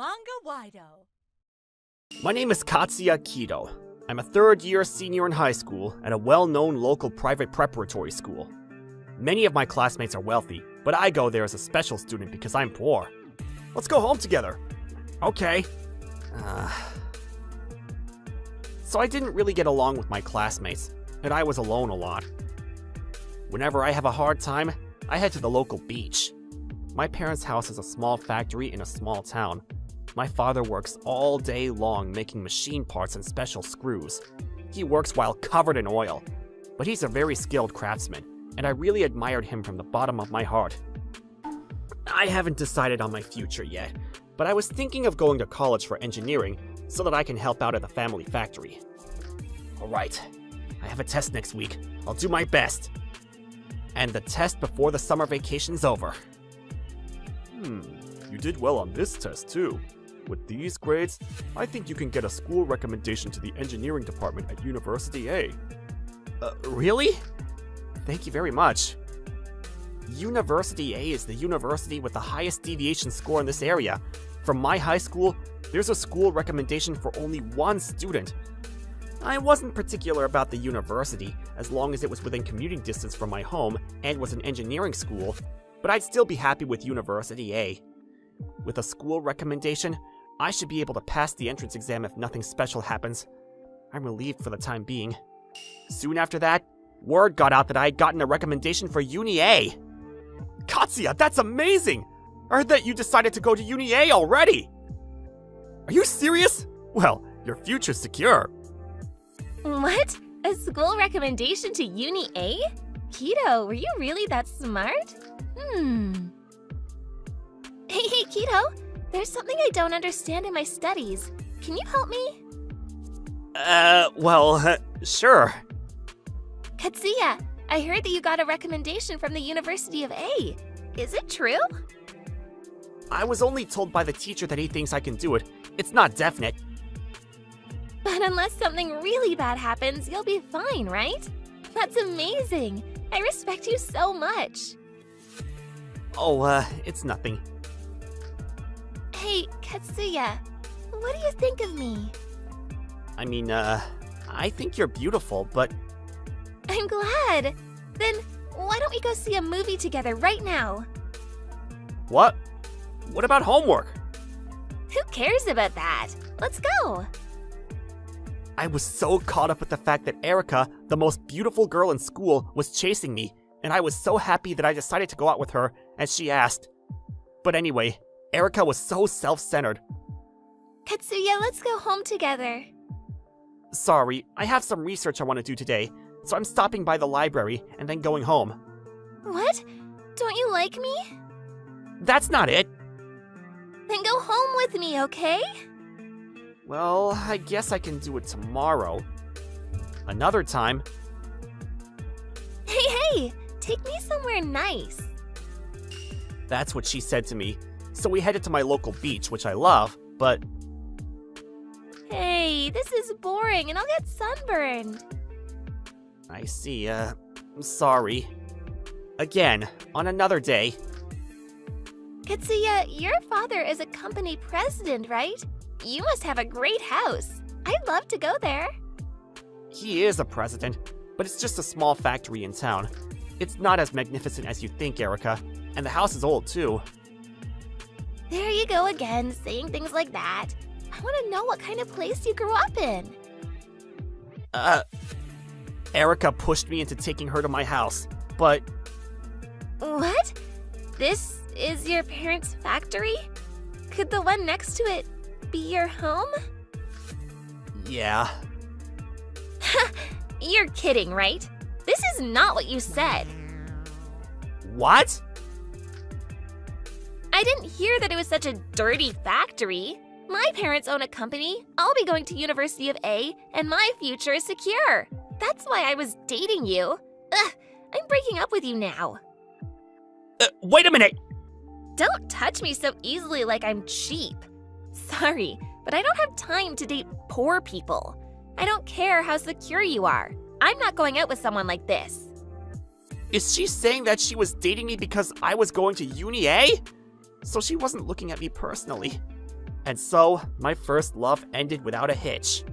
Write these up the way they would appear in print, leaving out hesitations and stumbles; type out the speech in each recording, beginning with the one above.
Manga-Waido. My name is Katsuya Kido. I'm a third-year senior in high school at a well-known local private preparatory school. Many of my classmates are wealthy, but I go there as a special student because I'm poor. Let's go home together. Okay. So I didn't really get along with my classmates, and I was alone a lot. Whenever I have a hard time, I head to the local beach. My parents' house is a small factory in a small town. My father works all day long making machine parts and special screws. He works while covered in oil, but he's a very skilled craftsman, and I really admired him from the bottom of my heart. I haven't decided on my future yet, but I was thinking of going to college for engineering so that I can help out at the family factory. Alright, I have a test next week. I'll do my best. And the test before the summer vacation's over. You did well on this test too. With these grades, I think you can get a school recommendation to the engineering department at University A. Really? Thank you very much. University A is the university with the highest deviation score in this area. From my high school, there's a school recommendation for only one student. I wasn't particular about the university, as long as it was within commuting distance from my home and was an engineering school, but I'd still be happy with University A. With a school recommendation, I should be able to pass the entrance exam if nothing special happens. I'm relieved for the time being. Soon after that, word got out that I had gotten a recommendation for Uni A. Katsuya, that's amazing! I heard that you decided to go to Uni A already! Are you serious? Well, your future's secure. What? A school recommendation to Uni A? Kido, were you really that smart? Hey, Kido! There's something I don't understand in my studies. Can you help me? Sure. Katsuya, I heard that you got a recommendation from the University of A. Is it true? I was only told by the teacher that he thinks I can do it. It's not definite. But unless something really bad happens, you'll be fine, right? That's amazing! I respect you so much! Oh, it's nothing. Hey, Katsuya, what do you think of me? I mean, I think you're beautiful, but... I'm glad! Then, why don't we go see a movie together right now? What? What about homework? Who cares about that? Let's go! I was so caught up with the fact that Erika, the most beautiful girl in school, was chasing me, and I was so happy that I decided to go out with her, as she asked. But anyway, Erika was so self-centered. Katsuya, let's go home together. Sorry, I have some research I want to do today, so I'm stopping by the library and then going home. What? Don't you like me? That's not it! Then go home with me, okay? Well, I guess I can do it tomorrow. Another time. Hey! Take me somewhere nice. That's what she said to me. So we headed to my local beach, which I love, but... Hey, this is boring and I'll get sunburned. I see, sorry. Again, on another day. Katsuya, your father is a company president, right? You must have a great house. I'd love to go there. He is a president, but it's just a small factory in town. It's not as magnificent as you think, Erika, and the house is old too. There you go again, saying things like that. I want to know what kind of place you grew up in. Erika pushed me into taking her to my house, but... What? This is your parents' factory? Could the one next to it be your home? Yeah. You're kidding, right? This is not what you said. What? I didn't hear that it was such a dirty factory. My parents own a company. I'll be going to University of A, and my future is secure. That's why I was dating you. Ugh, I'm breaking up with you now. Wait a minute! Don't touch me so easily like I'm cheap. Sorry, but I don't have time to date poor people. I don't care how secure you are. I'm not going out with someone like this. Is she saying that she was dating me because I was going to Uni A? So she wasn't looking at me personally. And so, my first love ended without a hitch.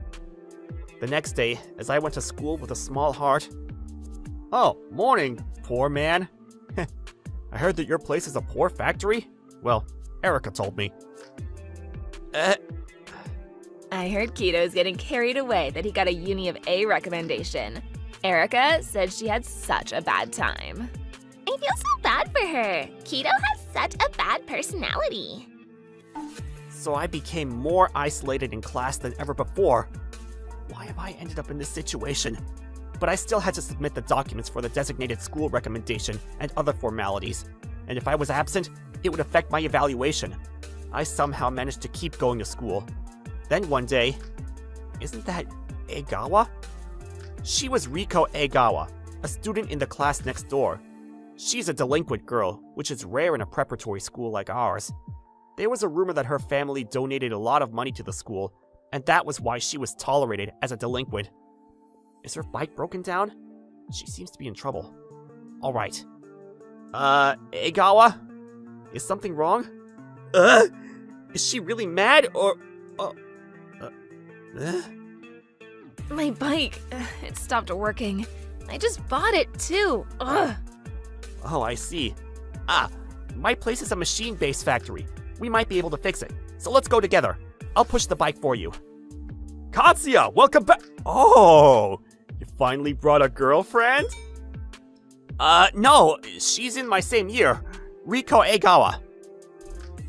The next day, as I went to school with a small heart... Oh, morning, poor man. I heard that your place is a poor factory? Well, Erika told me. I heard Kito's getting carried away that he got a Uni of A recommendation. Erika said she had such a bad time. I feel so bad for her. Kito has such a bad personality. So I became more isolated in class than ever before. Why have I ended up in this situation? But I still had to submit the documents for the designated school recommendation and other formalities. And if I was absent, it would affect my evaluation. I somehow managed to keep going to school. Then one day, isn't that Egawa? She was Riko Egawa, a student in the class next door. She's a delinquent girl, which is rare in a preparatory school like ours. There was a rumor that her family donated a lot of money to the school, and that was why she was tolerated as a delinquent. Is her bike broken down? She seems to be in trouble. Alright. Egawa? Is something wrong? Is she really mad, or... My bike, it stopped working. I just bought it too. Ugh. Oh, I see. My place is a machine-based factory. We might be able to fix it. So let's go together. I'll push the bike for you. Katsuya, welcome back. Oh, you finally brought a girlfriend? No, she's in my same year. Riko Egawa.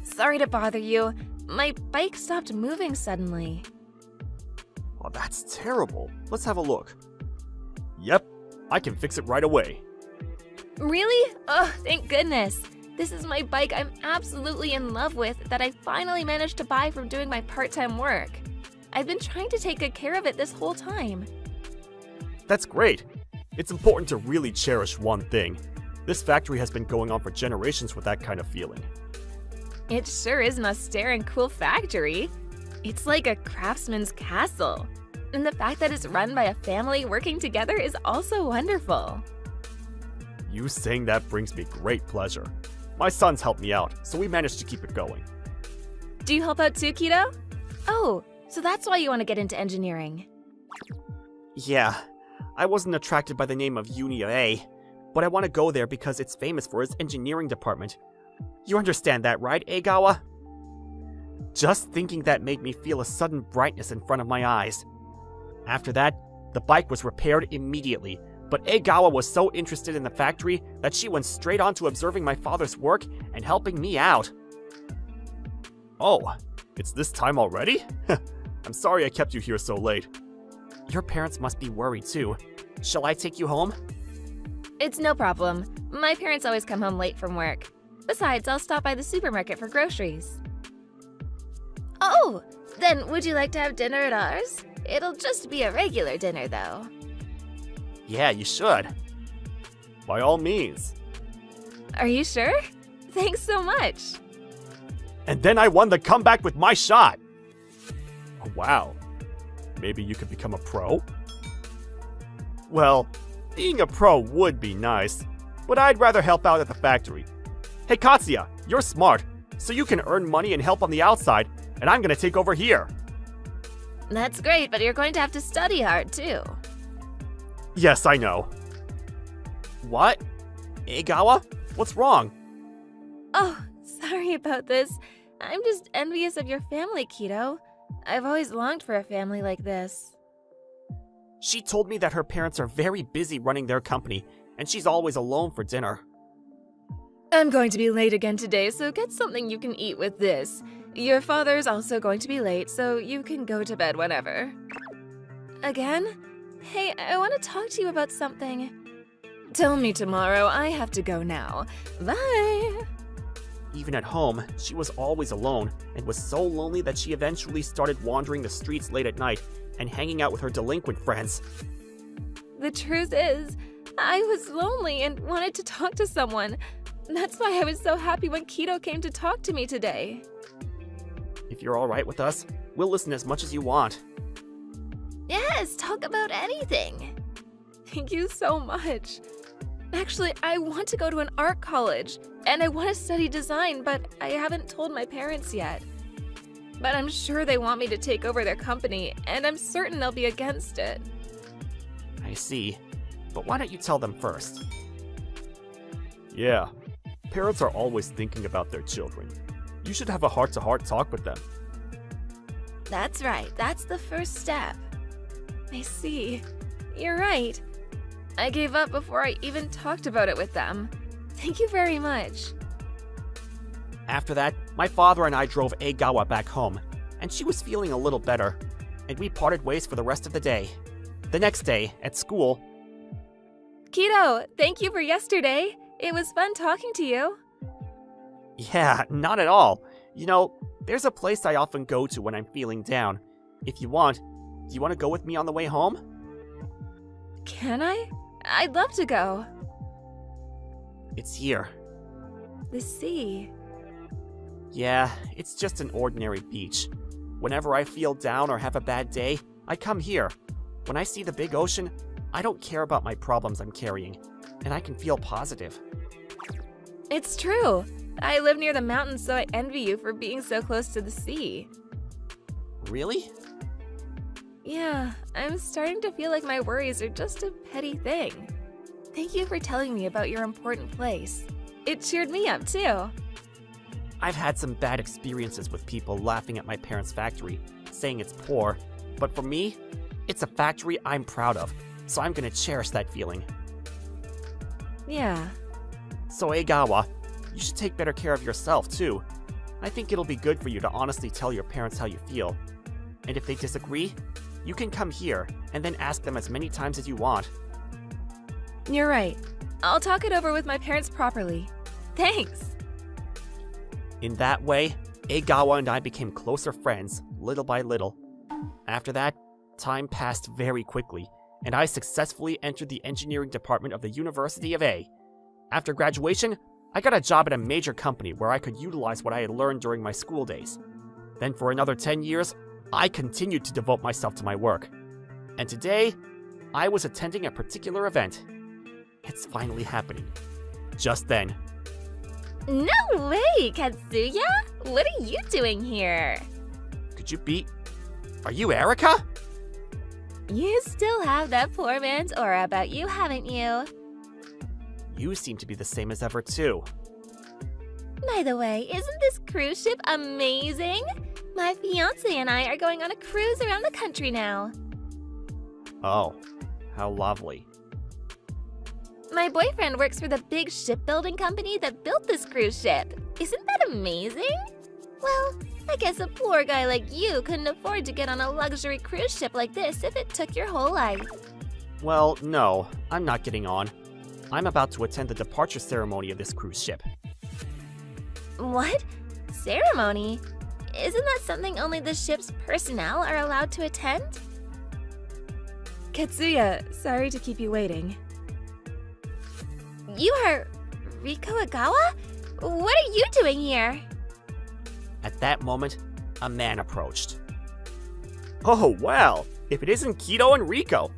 Sorry to bother you. My bike stopped moving suddenly. Oh, that's terrible. Let's have a look. Yep, I can fix it right away. Really? Oh, thank goodness. This is my bike I'm absolutely in love with that I finally managed to buy from doing my part-time work. I've been trying to take good care of it this whole time. That's great. It's important to really cherish one thing. This factory has been going on for generations with that kind of feeling. It sure is an austere and cool factory. It's like a craftsman's castle. And the fact that it's run by a family working together is also wonderful. You saying that brings me great pleasure. My sons helped me out, so we managed to keep it going. Do you help out too, Kito? Oh, so that's why you want to get into engineering. Yeah, I wasn't attracted by the name of Uni of A, but I want to go there because it's famous for its engineering department. You understand that, right, Egawa? Just thinking that made me feel a sudden brightness in front of my eyes. After that, the bike was repaired immediately, but Egawa was so interested in the factory that she went straight on to observing my father's work and helping me out. Oh, it's this time already? I'm sorry I kept you here so late. Your parents must be worried too. Shall I take you home? It's no problem. My parents always come home late from work. Besides, I'll stop by the supermarket for groceries. Oh, then would you like to have dinner at ours? It'll just be a regular dinner, though. Yeah, you should. By all means. Are you sure? Thanks so much. And then I won the comeback with my shot. Oh, wow. Maybe you could become a pro? Well, being a pro would be nice, but I'd rather help out at the factory. Hey Katsuya, you're smart, so you can earn money and help on the outside, and I'm gonna take over here. That's great, but you're going to have to study hard, too. Yes, I know. What? Egawa? What's wrong? Oh, sorry about this. I'm just envious of your family, Kito. I've always longed for a family like this. She told me that her parents are very busy running their company, and she's always alone for dinner. I'm going to be late again today, so get something you can eat with this. Your father's also going to be late, so you can go to bed whenever. Again? Hey, I want to talk to you about something. Tell me tomorrow. I have to go now. Bye! Even at home, she was always alone and was so lonely that she eventually started wandering the streets late at night and hanging out with her delinquent friends. The truth is, I was lonely and wanted to talk to someone. That's why I was so happy when Kito came to talk to me today. If you're alright with us, we'll listen as much as you want. Yes, talk about anything. Thank you so much. Actually, I want to go to an art college, and I want to study design, but I haven't told my parents yet. but I'm sure they want me to take over their company, and I'm certain they'll be against it. I see. But why don't you tell them first? Yeah. Parents are always thinking about their children. You should have a heart-to-heart talk with them. That's right, that's the first step. I see. You're right. I gave up before I even talked about it with them. Thank you very much. After that, my father and I drove Egawa back home, and she was feeling a little better, and we parted ways for the rest of the day. The next day, at school... Kido, thank you for yesterday. It was fun talking to you. Yeah, not at all. You know, there's a place I often go to when I'm feeling down. If you want, do you want to go with me on the way home? Can I? I'd love to go. It's here. The sea. Yeah, it's just an ordinary beach. Whenever I feel down or have a bad day, I come here. When I see the big ocean, I don't care about my problems I'm carrying, and I can feel positive. It's true. I live near the mountains, so I envy you for being so close to the sea. Really? Yeah, I'm starting to feel like my worries are just a petty thing. Thank you for telling me about your important place. It cheered me up, too. I've had some bad experiences with people laughing at my parents' factory, saying it's poor, but for me, it's a factory I'm proud of, so I'm gonna cherish that feeling. Yeah. So Egawa, you should take better care of yourself, too. I think it'll be good for you to honestly tell your parents how you feel. And if they disagree, you can come here and then ask them as many times as you want. You're right. I'll talk it over with my parents properly. Thanks! In that way, Egawa and I became closer friends, little by little. After that, time passed very quickly, and I successfully entered the engineering department of the University of A. After graduation, I got a job at a major company where I could utilize what I had learned during my school days. Then for another 10 years, I continued to devote myself to my work. And today, I was attending a particular event. It's finally happening. Just then. No way, Katsuya! What are you doing here? Could you beat? Are you Erika? You still have that poor man's aura about you, haven't you? You seem to be the same as ever, too. By the way, isn't this cruise ship amazing? My fiancé and I are going on a cruise around the country now. Oh, how lovely. My boyfriend works for the big shipbuilding company that built this cruise ship. Isn't that amazing? Well, I guess a poor guy like you couldn't afford to get on a luxury cruise ship like this if it took your whole life. Well, no, I'm not getting on. I'm about to attend the departure ceremony of this cruise ship. What? Ceremony? Isn't that something only the ship's personnel are allowed to attend? Katsuya, sorry to keep you waiting. You are Riko Okawa? What are you doing here? At that moment, a man approached. Oh, well, if it isn't Kido and Riko.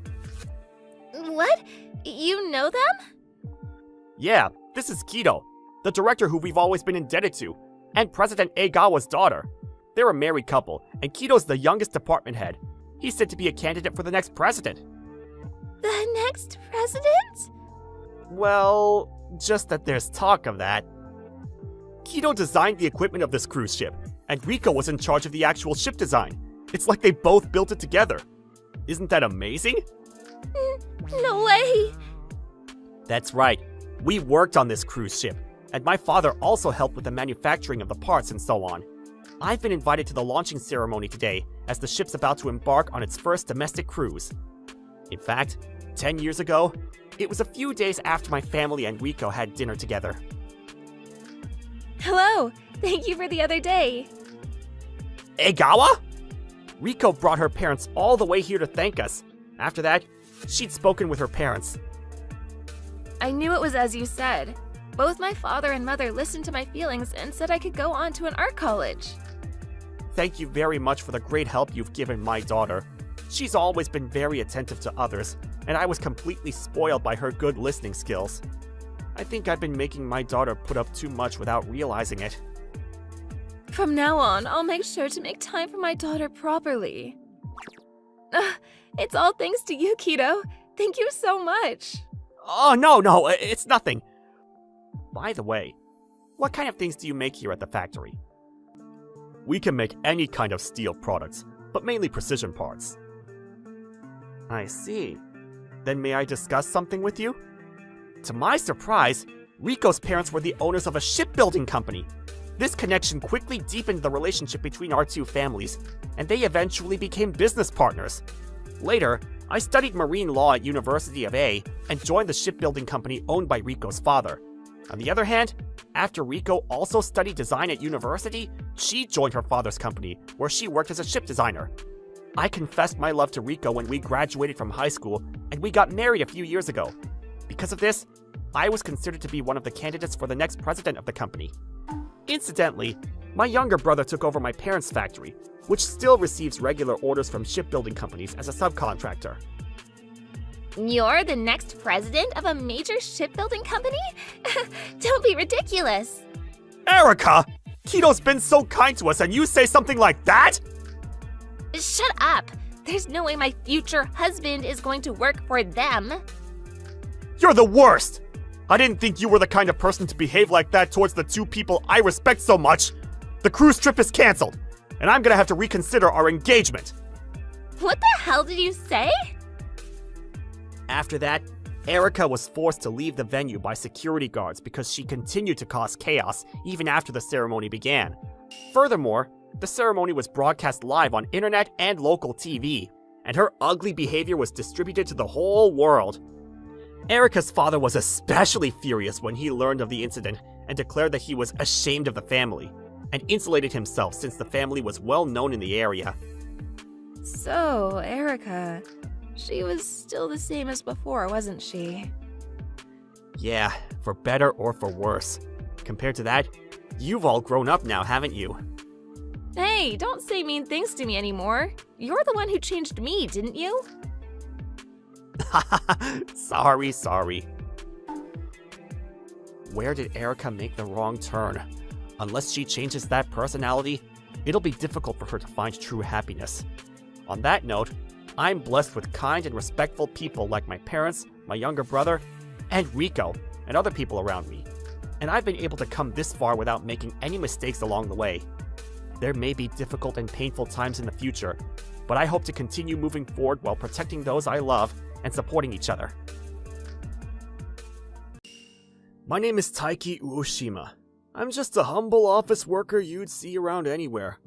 What? You know them? Yeah, this is Kido, the director who we've always been indebted to, and President Egawa's daughter. They're a married couple, and Kido's the youngest department head. He's said to be a candidate for the next president. The next president? Well, just that there's talk of that. Kido designed the equipment of this cruise ship, and Riko was in charge of the actual ship design. It's like they both built it together. Isn't that amazing? No way! That's right. We worked on this cruise ship, and my father also helped with the manufacturing of the parts and so on. I've been invited to the launching ceremony today as the ship's about to embark on its first domestic cruise. In fact, 10 years ago, it was a few days after my family and Riko had dinner together. Hello! Thank you for the other day. Egawa? Riko brought her parents all the way here to thank us. After that, she'd spoken with her parents. I knew it was as you said. Both my father and mother listened to my feelings and said I could go on to an art college. Thank you very much for the great help you've given my daughter. She's always been very attentive to others, and I was completely spoiled by her good listening skills. I think I've been making my daughter put up too much without realizing it. From now on, I'll make sure to make time for my daughter properly. It's all thanks to you, Kido. Thank you so much. Oh, no, it's nothing. By the way, what kind of things do you make here at the factory? We can make any kind of steel products, but mainly precision parts. I see. Then may I discuss something with you? To my surprise, Riko's parents were the owners of a shipbuilding company. This connection quickly deepened the relationship between our two families, and they eventually became business partners. Later, I studied marine law at University of A and joined the shipbuilding company owned by Riko's father. On the other hand, after Riko also studied design at university, she joined her father's company, where she worked as a ship designer. I confessed my love to Riko when we graduated from high school, and we got married a few years ago. Because of this, I was considered to be one of the candidates for the next president of the company. Incidentally, my younger brother took over my parents' factory, which still receives regular orders from shipbuilding companies as a subcontractor. You're the next president of a major shipbuilding company? Don't be ridiculous. Erika! Kido's been so kind to us and you say something like that? Shut up. There's no way my future husband is going to work for them. You're the worst! I didn't think you were the kind of person to behave like that towards the two people I respect so much. The cruise trip is canceled, and I'm gonna have to reconsider our engagement. What the hell did you say? After that, Erika was forced to leave the venue by security guards because she continued to cause chaos even after the ceremony began. Furthermore, the ceremony was broadcast live on internet and local TV, and her ugly behavior was distributed to the whole world. Erika's father was especially furious when he learned of the incident and declared that he was ashamed of the family, and insulated himself since the family was well known in the area. So, Erika, she was still the same as before, wasn't she? Yeah, for better or for worse. Compared to that, you've all grown up now, haven't you? Hey, don't say mean things to me anymore. You're the one who changed me, didn't you? Sorry. Where did Erika make the wrong turn? Unless she changes that personality, it'll be difficult for her to find true happiness. On that note, I'm blessed with kind and respectful people like my parents, my younger brother, and Riko, and other people around me. And I've been able to come this far without making any mistakes along the way. There may be difficult and painful times in the future, but I hope to continue moving forward while protecting those I love and supporting each other. My name is Taiki Uoshima. I'm just a humble office worker you'd see around anywhere.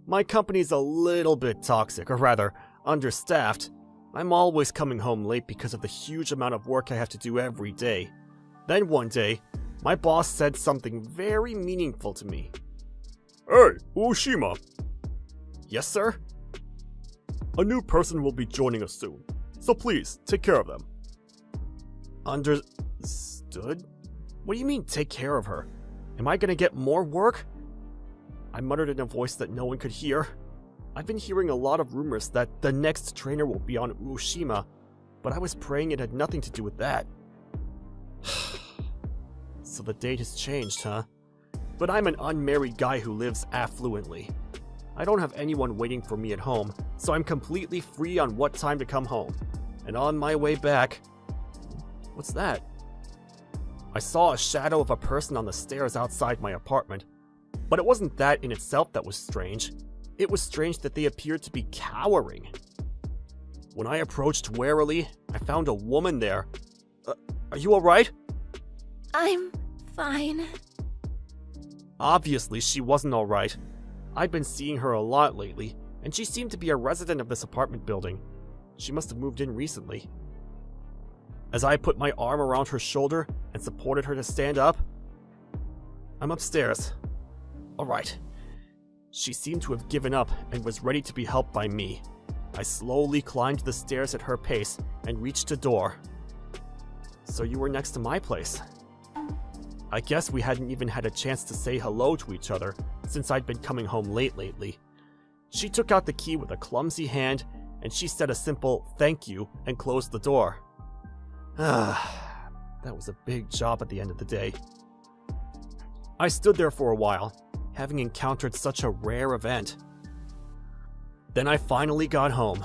My company's a little bit toxic, or rather, understaffed. I'm always coming home late because of the huge amount of work I have to do every day. Then one day, my boss said something very meaningful to me. Hey, Uoshima. Yes, sir? A new person will be joining us soon, so please, take care of them. Understood? What do you mean, take care of her? Am I gonna get more work? I muttered in a voice that no one could hear. I've been hearing a lot of rumors that the next trainer will be on Uoshima, but I was praying it had nothing to do with that. So the date has changed, huh? But I'm an unmarried guy who lives affluently. I don't have anyone waiting for me at home, so I'm completely free on what time to come home. And on my way back... What's that? I saw a shadow of a person on the stairs outside my apartment, but it wasn't that in itself that was strange. It was strange that they appeared to be cowering. When I approached warily, I found a woman there. Are you alright? I'm fine. Obviously, she wasn't alright. I've been seeing her a lot lately, and she seemed to be a resident of this apartment building. She must have moved in recently. As I put my arm around her shoulder and supported her to stand up, I'm upstairs. Alright. She seemed to have given up and was ready to be helped by me. I slowly climbed the stairs at her pace and reached a door. So you were next to my place. I guess we hadn't even had a chance to say hello to each other since I'd been coming home late lately. She took out the key with a clumsy hand and she said a simple thank you and closed the door. That was a big job at the end of the day. I stood there for a while, having encountered such a rare event. Then I finally got home.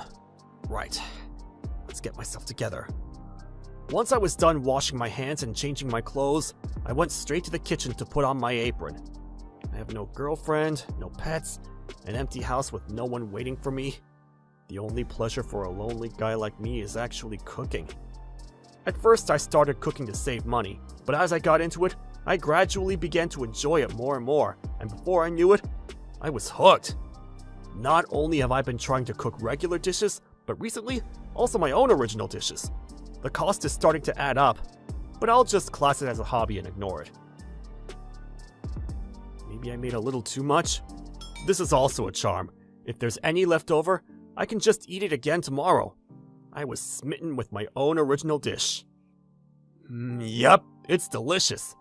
Right, let's get myself together. Once I was done washing my hands and changing my clothes, I went straight to the kitchen to put on my apron. I have no girlfriend, no pets, an empty house with no one waiting for me. The only pleasure for a lonely guy like me is actually cooking. At first I started cooking to save money, but as I got into it, I gradually began to enjoy it more and more, and before I knew it, I was hooked. Not only have I been trying to cook regular dishes, but recently, also my own original dishes. The cost is starting to add up, but I'll just class it as a hobby and ignore it. Maybe I made a little too much? This is also a charm. If there's any left over, I can just eat it again tomorrow. I was smitten with my own original dish. Yup, it's delicious.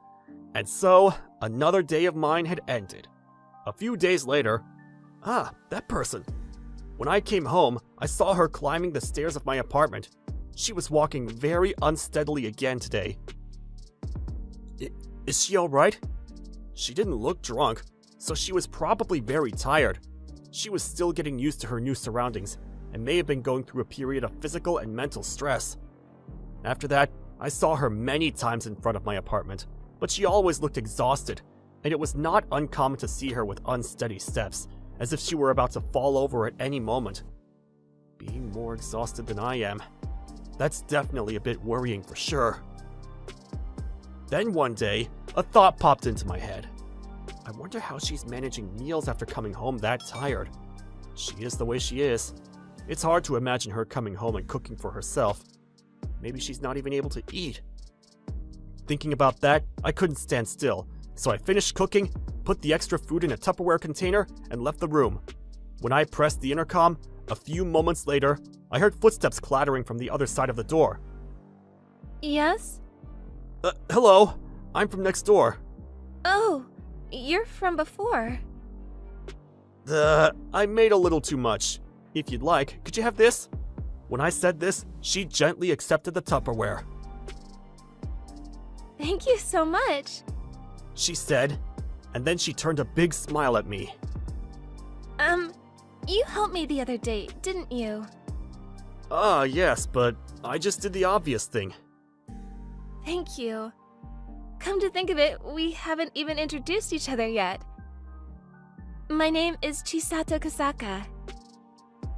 And so, another day of mine had ended. A few days later, that person. When I came home, I saw her climbing the stairs of my apartment. She was walking very unsteadily again today. Is she alright? She didn't look drunk, so she was probably very tired. She was still getting used to her new surroundings, and may have been going through a period of physical and mental stress. After that, I saw her many times in front of my apartment, but she always looked exhausted, and it was not uncommon to see her with unsteady steps, as if she were about to fall over at any moment. Being more exhausted than I am. That's definitely a bit worrying for sure. Then one day, a thought popped into my head. I wonder how she's managing meals after coming home that tired. She is the way she is. It's hard to imagine her coming home and cooking for herself. Maybe she's not even able to eat. Thinking about that, I couldn't stand still, so I finished cooking, put the extra food in a Tupperware container, and left the room. When I pressed the intercom, a few moments later, I heard footsteps clattering from the other side of the door. Yes? Hello, I'm from next door. Oh, you're from before. I made a little too much. If you'd like, could you have this? When I said this, she gently accepted the Tupperware. Thank you so much. She said, and then she turned a big smile at me. You helped me the other day, didn't you? Yes, but I just did the obvious thing. Thank you. Come to think of it, we haven't even introduced each other yet. My name is Chisato Kasaka.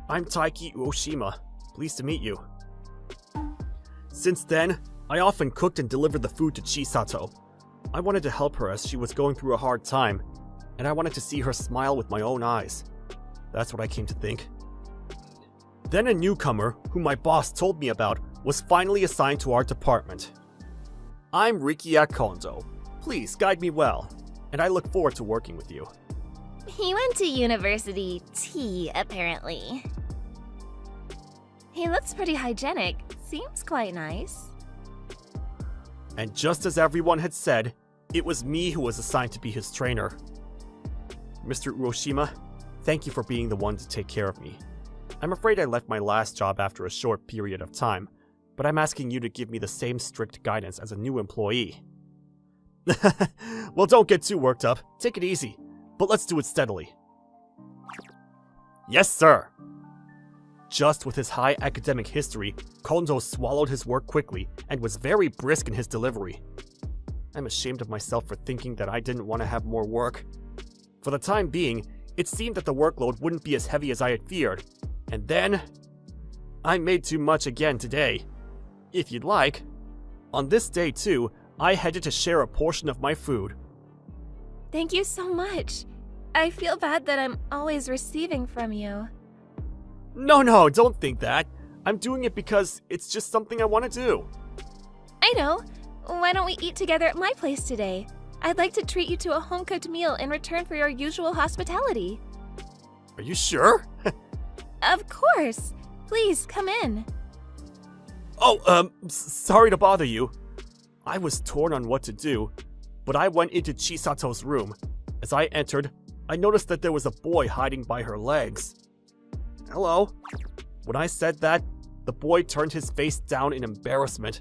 I'm Taiki Uoshima. Pleased to meet you. Since then, I often cooked and delivered the food to Chisato. I wanted to help her as she was going through a hard time, and I wanted to see her smile with my own eyes. That's what I came to think. Then a newcomer, who my boss told me about, was finally assigned to our department. I'm Riki at Kondo. Please guide me well, and I look forward to working with you. He went to University T, apparently. He looks pretty hygienic. Seems quite nice. And just as everyone had said, it was me who was assigned to be his trainer. Mr. Uoshima, thank you for being the one to take care of me. I'm afraid I left my last job after a short period of time, but I'm asking you to give me the same strict guidance as a new employee. Well, don't get too worked up. Take it easy, but let's do it steadily. Yes, sir! Just with his high academic history, Kondo swallowed his work quickly and was very brisk in his delivery. I'm ashamed of myself for thinking that I didn't want to have more work. For the time being, it seemed that the workload wouldn't be as heavy as I had feared. And then, I made too much again today. If you'd like, on this day too, I headed to share a portion of my food. Thank you so much. I feel bad that I'm always receiving from you. No, don't think that. I'm doing it because it's just something I want to do. I know. Why don't we eat together at my place today? I'd like to treat you to a home-cooked meal in return for your usual hospitality. Are you sure? Of course. Please, come in. Sorry to bother you. I was torn on what to do, but I went into Chisato's room. As I entered, I noticed that there was a boy hiding by her legs. Hello? When I said that, the boy turned his face down in embarrassment.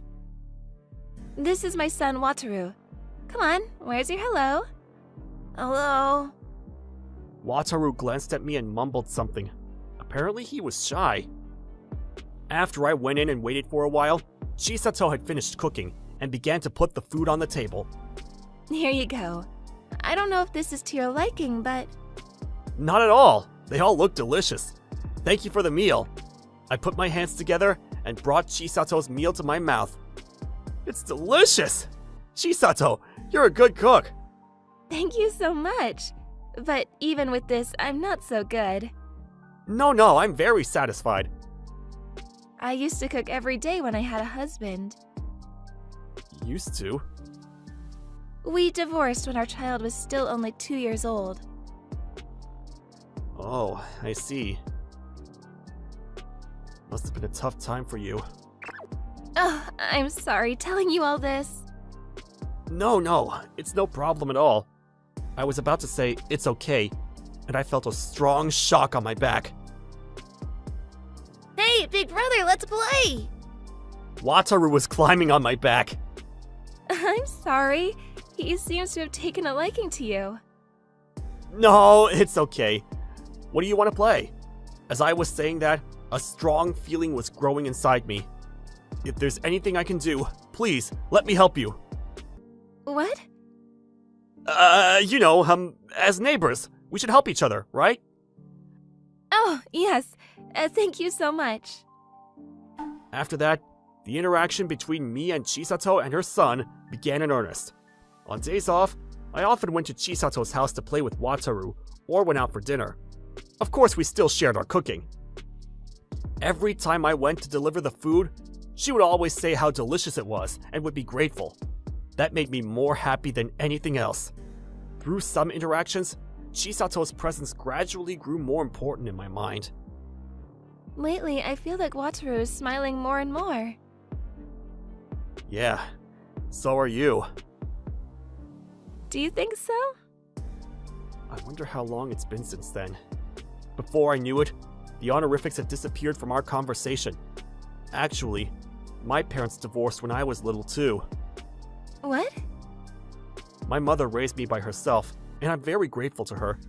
This is my son, Wataru. Come on, where's your hello? Hello? Wataru glanced at me and mumbled something. Apparently he was shy. After I went in and waited for a while, Chisato had finished cooking and began to put the food on the table. Here you go. I don't know if this is to your liking, but... Not at all. They all look delicious. Thank you for the meal. I put my hands together and brought Chisato's meal to my mouth. It's delicious! Chisato, you're a good cook. Thank you so much. But even with this, I'm not so good. No, I'm very satisfied. I used to cook every day when I had a husband. Used to? We divorced when our child was still only 2 years old. Oh, I see. Must have been a tough time for you. Oh, I'm sorry telling you all this. No, it's no problem at all. I was about to say it's okay, and I felt a strong shock on my back. Hey, big brother, let's play! Wataru was climbing on my back. I'm sorry. He seems to have taken a liking to you. No, it's okay. What do you want to play? As I was saying that, a strong feeling was growing inside me. If there's anything I can do, please, let me help you. What? As neighbors, we should help each other, right? Oh, yes. Thank you so much. After that, the interaction between me and Chisato and her son began in earnest. On days off, I often went to Chisato's house to play with Wataru, or went out for dinner. Of course, we still shared our cooking. Every time I went to deliver the food, she would always say how delicious it was and would be grateful. That made me more happy than anything else. Through some interactions, Chisato's presence gradually grew more important in my mind. Lately, I feel like Wataru is smiling more and more. Yeah, so are you. Do you think so? I wonder how long it's been since then. Before I knew it, the honorifics had disappeared from our conversation. Actually, my parents divorced when I was little too. What? My mother raised me by herself, and I'm very grateful to her,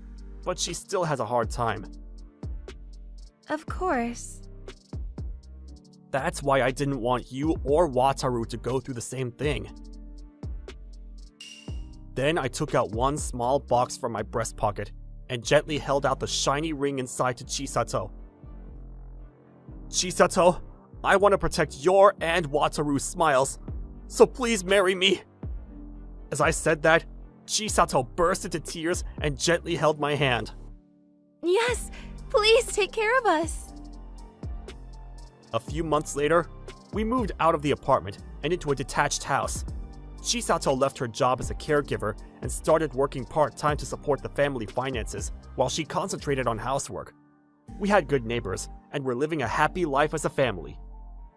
but she still has a hard time. Of course. That's why I didn't want you or Wataru to go through the same thing. Then I took out one small box from my breast pocket and gently held out the shiny ring inside to Chisato. Chisato, I want to protect your and Wataru's smiles, so please marry me. As I said that, Chisato burst into tears and gently held my hand. Yes, please take care of us. A few months later, we moved out of the apartment and into a detached house. Chisato left her job as a caregiver and started working part-time to support the family finances while she concentrated on housework. We had good neighbors and were living a happy life as a family.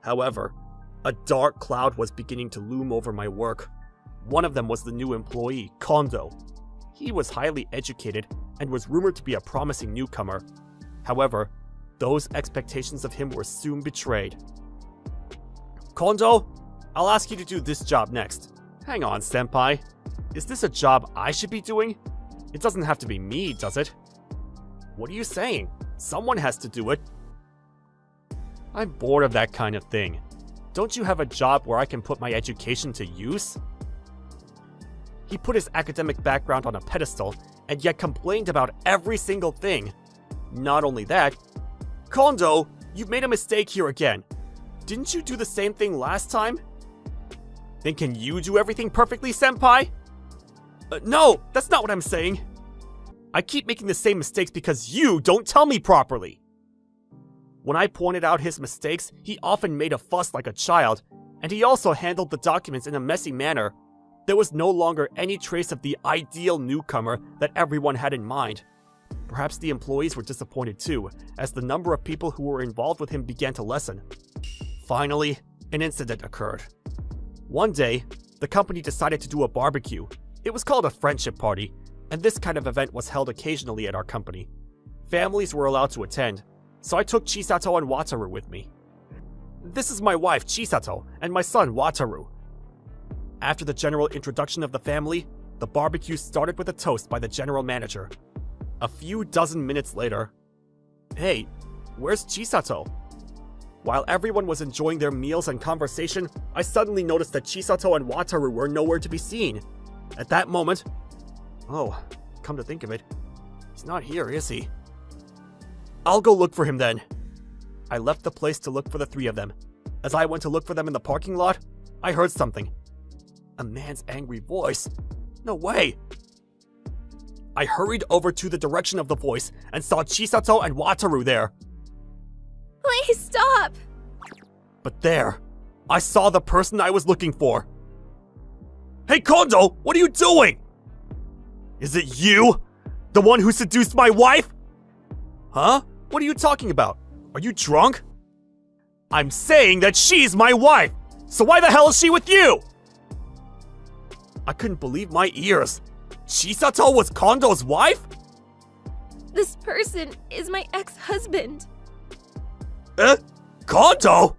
However, a dark cloud was beginning to loom over my work. One of them was the new employee, Kondo. He was highly educated and was rumored to be a promising newcomer. However, those expectations of him were soon betrayed. Kondo, I'll ask you to do this job next. Hang on, senpai. Is this a job I should be doing? It doesn't have to be me, does it? What are you saying? Someone has to do it. I'm bored of that kind of thing. Don't you have a job where I can put my education to use? He put his academic background on a pedestal and yet complained about every single thing. Not only that, Kondo, you've made a mistake here again. Didn't you do the same thing last time? Then can you do everything perfectly, senpai? No, that's not what I'm saying. I keep making the same mistakes because you don't tell me properly. When I pointed out his mistakes, he often made a fuss like a child, and he also handled the documents in a messy manner. There was no longer any trace of the ideal newcomer that everyone had in mind. Perhaps the employees were disappointed too, as the number of people who were involved with him began to lessen. Finally, an incident occurred. One day, the company decided to do a barbecue. It was called a friendship party, and this kind of event was held occasionally at our company. Families were allowed to attend, so I took Chisato and Wataru with me. This is my wife, Chisato, and my son, Wataru. After the general introduction of the family, the barbecue started with a toast by the general manager. A few dozen minutes later... Hey, where's Chisato? While everyone was enjoying their meals and conversation, I suddenly noticed that Chisato and Wataru were nowhere to be seen. At that moment... Oh, come to think of it, he's not here, is he? I'll go look for him then. I left the place to look for the three of them. As I went to look for them in the parking lot, I heard something. A man's angry voice. No way! I hurried over to the direction of the voice and saw Chisato and Wataru there. Please stop! But there, I saw the person I was looking for. Hey Kondo, what are you doing? Is it you? The one who seduced my wife? Huh? What are you talking about? Are you drunk? I'm saying that she's my wife! So why the hell is she with you? I couldn't believe my ears. Chisato was Kondo's wife? This person is my ex-husband. Kondo?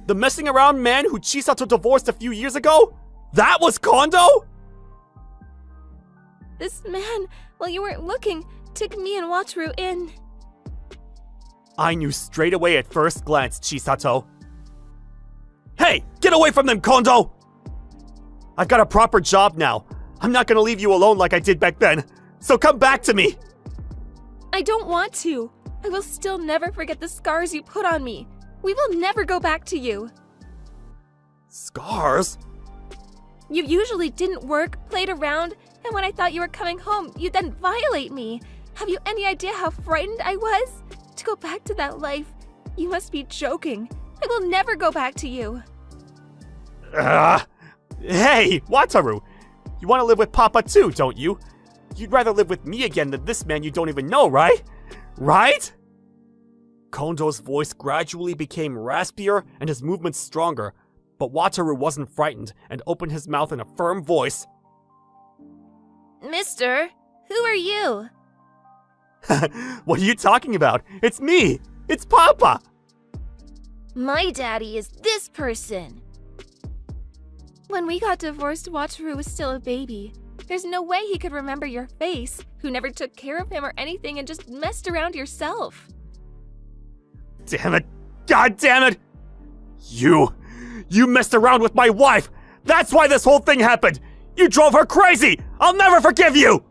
The messing around man who Chisato divorced a few years ago? That was Kondo? This man, while you weren't looking, took me and Wataru in. I knew straight away at first glance, Chisato. Hey, get away from them, Kondo! I've got a proper job now. I'm not gonna leave you alone like I did back then. So come back to me! I don't want to. I will still never forget the scars you put on me. We will never go back to you. Scars? You usually didn't work, played around, and when I thought you were coming home, you then violate me. Have you any idea how frightened I was? To go back to that life, you must be joking. I will never go back to you. Hey, Wataru! You want to live with Papa too, don't you? You'd rather live with me again than this man you don't even know, right? Right? Kondo's voice gradually became raspier and his movements stronger, but Wataru wasn't frightened and opened his mouth in a firm voice. Mister, who are you? What are you talking about? It's me! It's Papa! My daddy is this person. When we got divorced, Wataru was still a baby. There's no way he could remember your face, who never took care of him or anything and just messed around yourself. Damn it! God damn it! You messed around with my wife! That's why this whole thing happened! You drove her crazy! I'll never forgive you!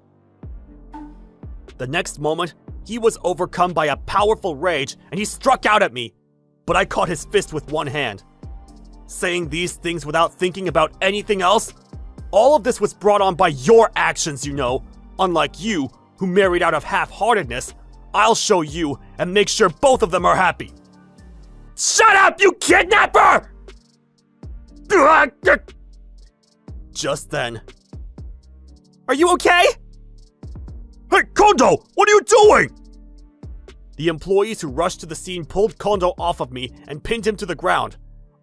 The next moment, he was overcome by a powerful rage and he struck out at me, but I caught his fist with one hand. Saying these things without thinking about anything else? All of this was brought on by your actions, you know. Unlike you, who married out of half-heartedness, I'll show you and make sure both of them are happy. Shut up, you kidnapper! Just then. Are you okay? Hey, Kondo! What are you doing? The employees who rushed to the scene pulled Kondo off of me and pinned him to the ground.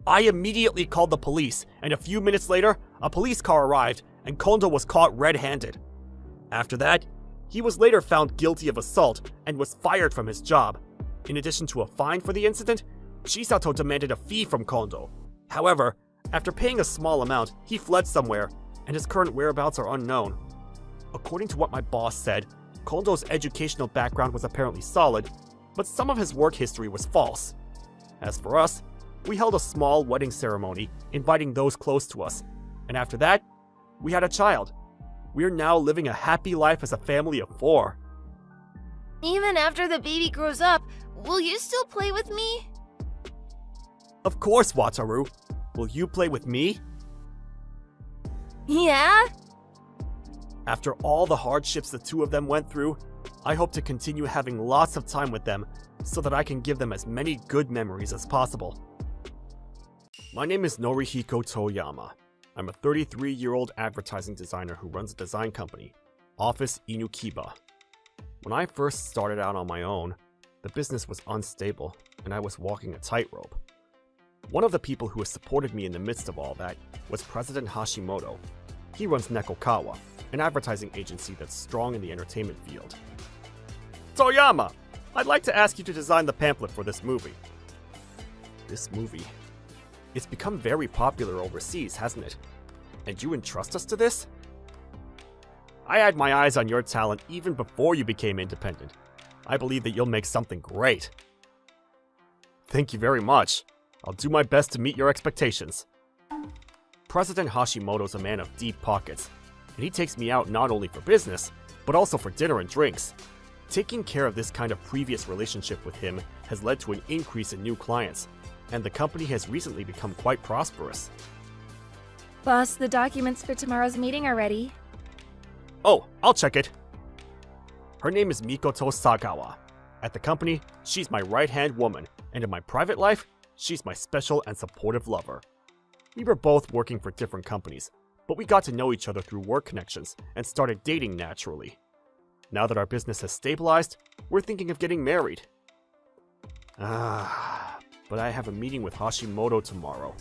I immediately called the police, and a few minutes later, a police car arrived, and Kondo was caught red-handed. After that, he was later found guilty of assault and was fired from his job. In addition to a fine for the incident, Chisato demanded a fee from Kondo. However, after paying a small amount, he fled somewhere, and his current whereabouts are unknown. According to what my boss said, Kondo's educational background was apparently solid, but some of his work history was false. As for us, we held a small wedding ceremony, inviting those close to us, and after that, we had a child. We're now living a happy life as a family of 4. Even after the baby grows up, will you still play with me? Of course, Wataru. Will you play with me? Yeah? After all the hardships the two of them went through, I hope to continue having lots of time with them so that I can give them as many good memories as possible. My name is Norihiko Toriyama. I'm a 33-year-old advertising designer who runs a design company, Office Inukiba. When I first started out on my own, the business was unstable and I was walking a tightrope. One of the people who has supported me in the midst of all that was President Hashimoto. He runs Nekokawa, an advertising agency that's strong in the entertainment field. Toriyama, I'd like to ask you to design the pamphlet for this movie. This movie? It's become very popular overseas, hasn't it? And you entrust us to this? I had my eyes on your talent even before you became independent. I believe that you'll make something great. Thank you very much. I'll do my best to meet your expectations. President Hashimoto's a man of deep pockets, and he takes me out not only for business, but also for dinner and drinks. Taking care of this kind of previous relationship with him has led to an increase in new clients, and the company has recently become quite prosperous. Boss, the documents for tomorrow's meeting are ready. Oh, I'll check it. Her name is Mikoto Sagawa. At the company, she's my right-hand woman, and in my private life, she's my special and supportive lover. We were both working for different companies, but we got to know each other through work connections and started dating naturally. Now that our business has stabilized, we're thinking of getting married. But I have a meeting with Hashimoto tomorrow.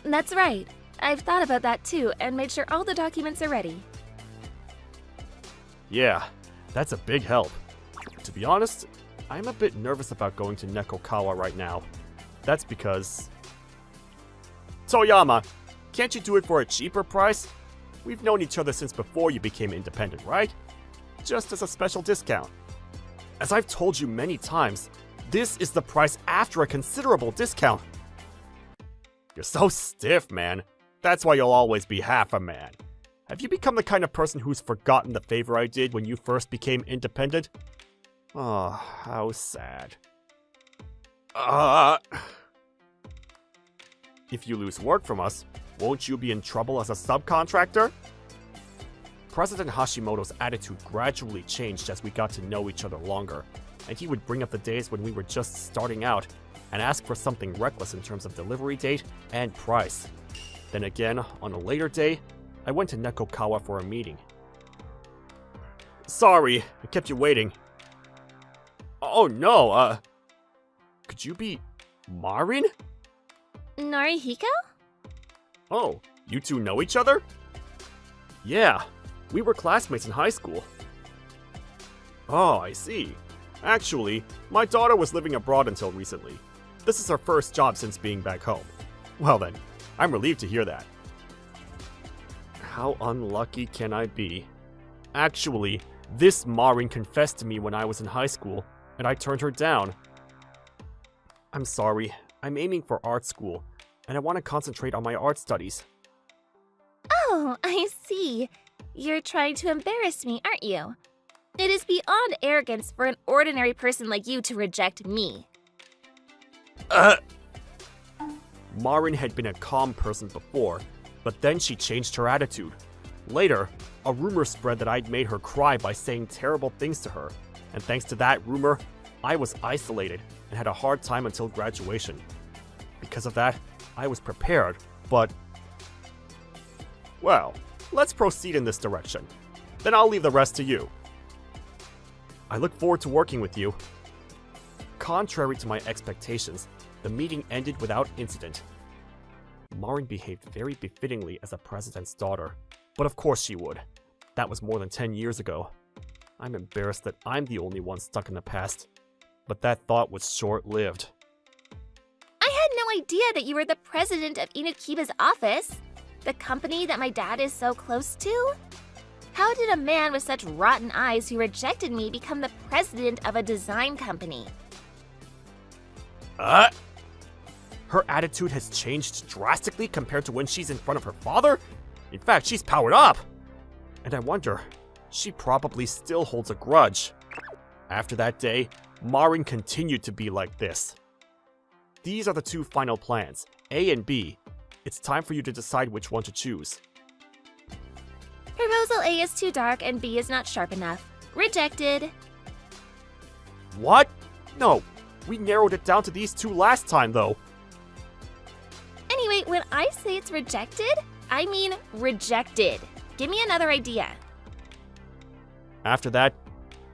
That's right. I've thought about that too and made sure all the documents are ready. Yeah, that's a big help. To be honest, I'm a bit nervous about going to Nekokawa right now. That's because... Toriyama, can't you do it for a cheaper price? We've known each other since before you became independent, right? Just as a special discount. As I've told you many times, this is the price after a considerable discount. You're so stiff, man. That's why you'll always be half a man. Have you become the kind of person who's forgotten the favor I did when you first became independent? Oh, how sad. If you lose work from us, won't you be in trouble as a subcontractor? President Hashimoto's attitude gradually changed as we got to know each other longer, and he would bring up the days when we were just starting out and ask for something reckless in terms of delivery date and price. Then again, on a later day, I went to Nekokawa for a meeting. Sorry, I kept you waiting. Oh no, could you be Marin? Norihiko? Oh, you two know each other? Yeah, we were classmates in high school. Oh, I see. Actually, my daughter was living abroad until recently. This is her first job since being back home. Well then, I'm relieved to hear that. How unlucky can I be? Actually, this Marin confessed to me when I was in high school, and I turned her down. I'm sorry, I'm aiming for art school, and I want to concentrate on my art studies. Oh, I see. You're trying to embarrass me, aren't you? It is beyond arrogance for an ordinary person like you to reject me. Marin had been a calm person before, but then she changed her attitude. Later, a rumor spread that I'd made her cry by saying terrible things to her, and thanks to that rumor, I was isolated and had a hard time until graduation. Because of that, I was prepared, but... Well, let's proceed in this direction. Then I'll leave the rest to you. I look forward to working with you. Contrary to my expectations, the meeting ended without incident. Marin behaved very befittingly as a president's daughter, but of course she would. That was more than 10 years ago. I'm embarrassed that I'm the only one stuck in the past, but that thought was short-lived. I had no idea that you were the president of Inukiba's office, the company that my dad is so close to. How did a man with such rotten eyes who rejected me become the president of a design company? Her attitude has changed drastically compared to when she's in front of her father? In fact, she's powered up! And I wonder, she probably still holds a grudge. After that day, Marin continued to be like this. These are the two final plans, A and B. It's time for you to decide which one to choose. Proposal A is too dark and B is not sharp enough. Rejected. What? No, we narrowed it down to these two last time, though. Anyway, when I say it's rejected, I mean rejected. Give me another idea. After that,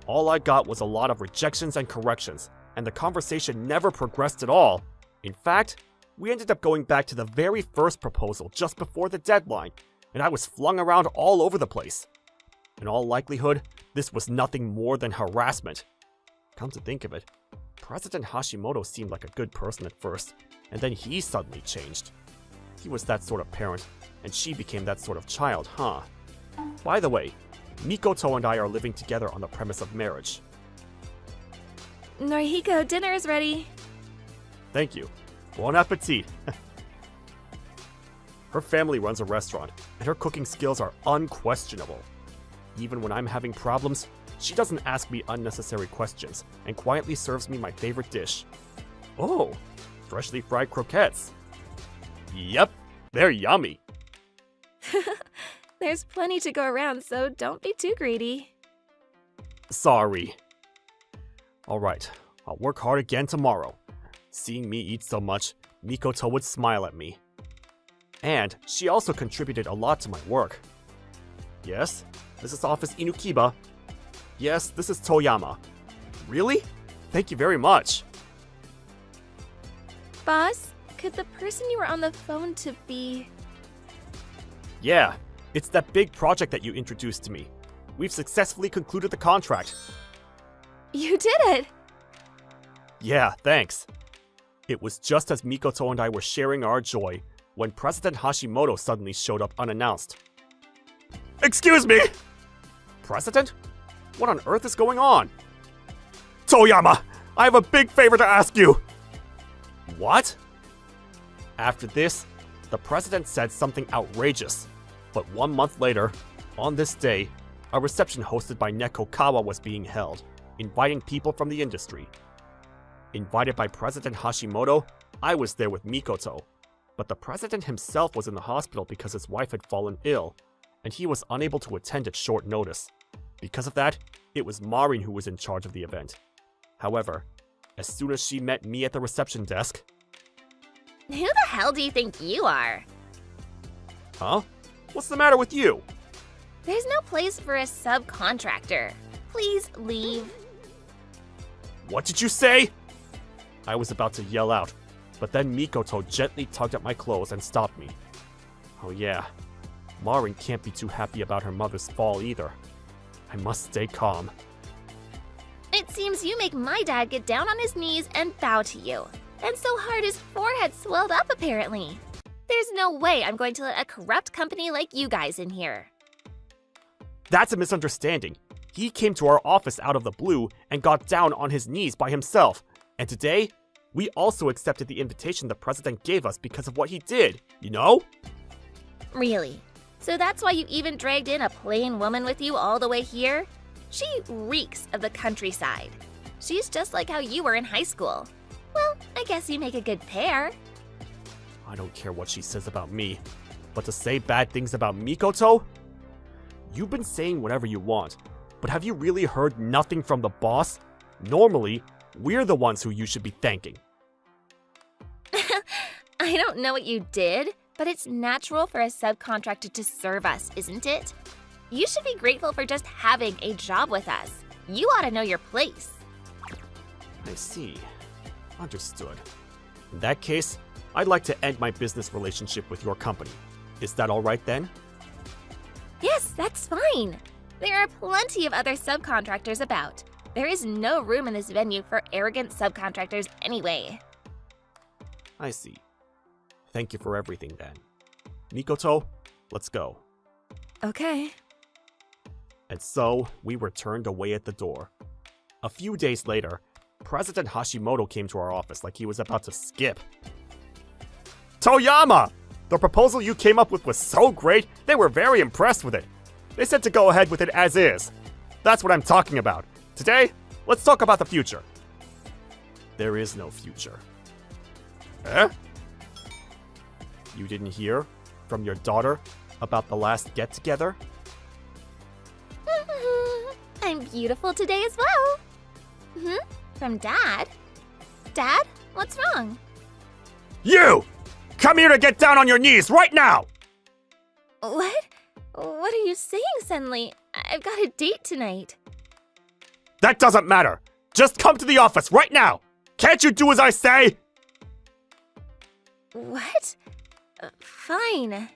all I got was a lot of rejections and corrections, and the conversation never progressed at all. In fact, we ended up going back to the very first proposal just before the deadline, and I was flung around all over the place. In all likelihood, this was nothing more than harassment. Come to think of it, President Hashimoto seemed like a good person at first, and then he suddenly changed. He was that sort of parent, and she became that sort of child, huh? By the way, Mikoto and I are living together on the premise of marriage. Norihiko, dinner is ready. Thank you. Bon appetit. Her family runs a restaurant, and her cooking skills are unquestionable. Even when I'm having problems, she doesn't ask me unnecessary questions and quietly serves me my favorite dish. Oh, freshly fried croquettes. Yep, they're yummy. There's plenty to go around, so don't be too greedy. Sorry. Alright, I'll work hard again tomorrow. Seeing me eat so much, Mikoto would smile at me. And she also contributed a lot to my work. Yes, this is Office Inukiba. Yes, this is Toriyama. Really? Thank you very much. Boss, could the person you were on the phone to be... Yeah, it's that big project that you introduced to me. We've successfully concluded the contract. You did it! Yeah, thanks. It was just as Mikoto and I were sharing our joy when President Hashimoto suddenly showed up unannounced. Excuse me! President? What on earth is going on? Toriyama, I have a big favor to ask you! What? After this, the president said something outrageous. But 1 month later, on this day, a reception hosted by Nekokawa was being held, inviting people from the industry. Invited by President Hashimoto, I was there with Mikoto. But the president himself was in the hospital because his wife had fallen ill, and he was unable to attend at short notice. Because of that, it was Marin who was in charge of the event. However, as soon as she met me at the reception desk... Who the hell do you think you are? Huh? What's the matter with you? There's no place for a subcontractor. Please leave. What did you say? I was about to yell out, but then Mikoto gently tugged at my clothes and stopped me. Oh yeah, Marin can't be too happy about her mother's fall either. I must stay calm. It seems you make my dad get down on his knees and bow to you. And so hard his forehead swelled up apparently. There's no way I'm going to let a corrupt company like you guys in here. That's a misunderstanding. He came to our office out of the blue and got down on his knees by himself. And today, we also accepted the invitation the president gave us because of what he did, you know? Really? So that's why you even dragged in a plain woman with you all the way here? She reeks of the countryside. She's just like how you were in high school. Well, I guess you make a good pair. I don't care what she says about me, but to say bad things about Mikoto? You've been saying whatever you want, but have you really heard nothing from the boss? Normally, we're the ones who you should be thanking. I don't know what you did, but it's natural for a subcontractor to serve us, isn't it? You should be grateful for just having a job with us. You ought to know your place. I see. Understood. In that case, I'd like to end my business relationship with your company. Is that alright then? Yes, that's fine. There are plenty of other subcontractors about. There is no room in this venue for arrogant subcontractors anyway. I see. Thank you for everything then. Mikoto, let's go. Okay. And so, we were turned away at the door. A few days later, President Hashimoto came to our office like he was about to skip. Toriyama! The proposal you came up with was so great, they were very impressed with it. They said to go ahead with it as is. That's what I'm talking about. Today, let's talk about the future. There is no future. Eh? You didn't hear from your daughter about the last get-together? I'm beautiful today as well. From Dad? Dad, what's wrong? You! Come here to get down on your knees right now! What? What are you saying suddenly? I've got a date tonight. That doesn't matter! Just come to the office right now! Can't you do as I say? What? Fine.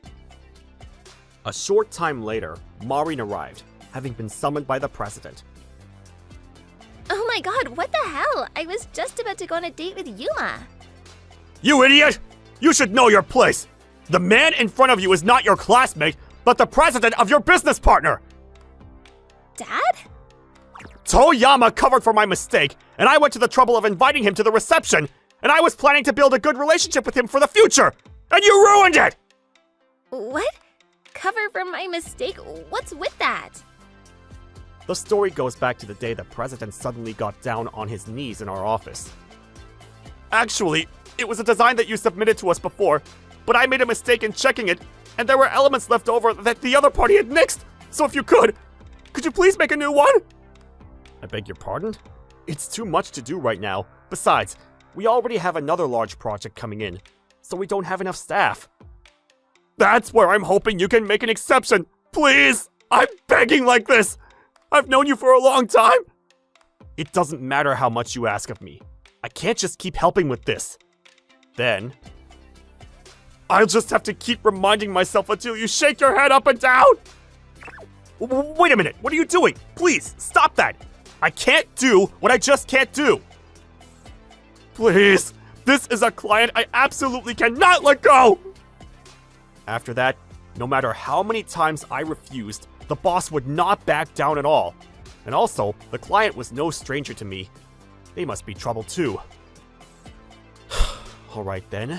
A short time later, Marin arrived, having been summoned by the president. Oh my god, what the hell? I was just about to go on a date with Yuma. You idiot! You should know your place! The man in front of you is not your classmate, but the president of your business partner! Dad? Toriyama covered for my mistake, and I went to the trouble of inviting him to the reception, and I was planning to build a good relationship with him for the future, and you ruined it! What? Cover for my mistake? What's with that? The story goes back to the day the president suddenly got down on his knees in our office. Actually, it was a design that you submitted to us before, but I made a mistake in checking it, and there were elements left over that the other party had nixed, so if you could you please make a new one? I beg your pardon? It's too much to do right now. Besides, we already have another large project coming in, so we don't have enough staff. That's where I'm hoping you can make an exception. Please! I'm begging like this! I've known you for a long time! It doesn't matter how much you ask of me. I can't just keep helping with this. Then, I'll just have to keep reminding myself until you shake your head up and down! Wait a minute, what are you doing? Please, stop that! I can't do what I just can't do! Please, this is a client I absolutely cannot let go! After that, no matter how many times I refused, the boss would not back down at all. And also, the client was no stranger to me. They must be trouble too. Alright then.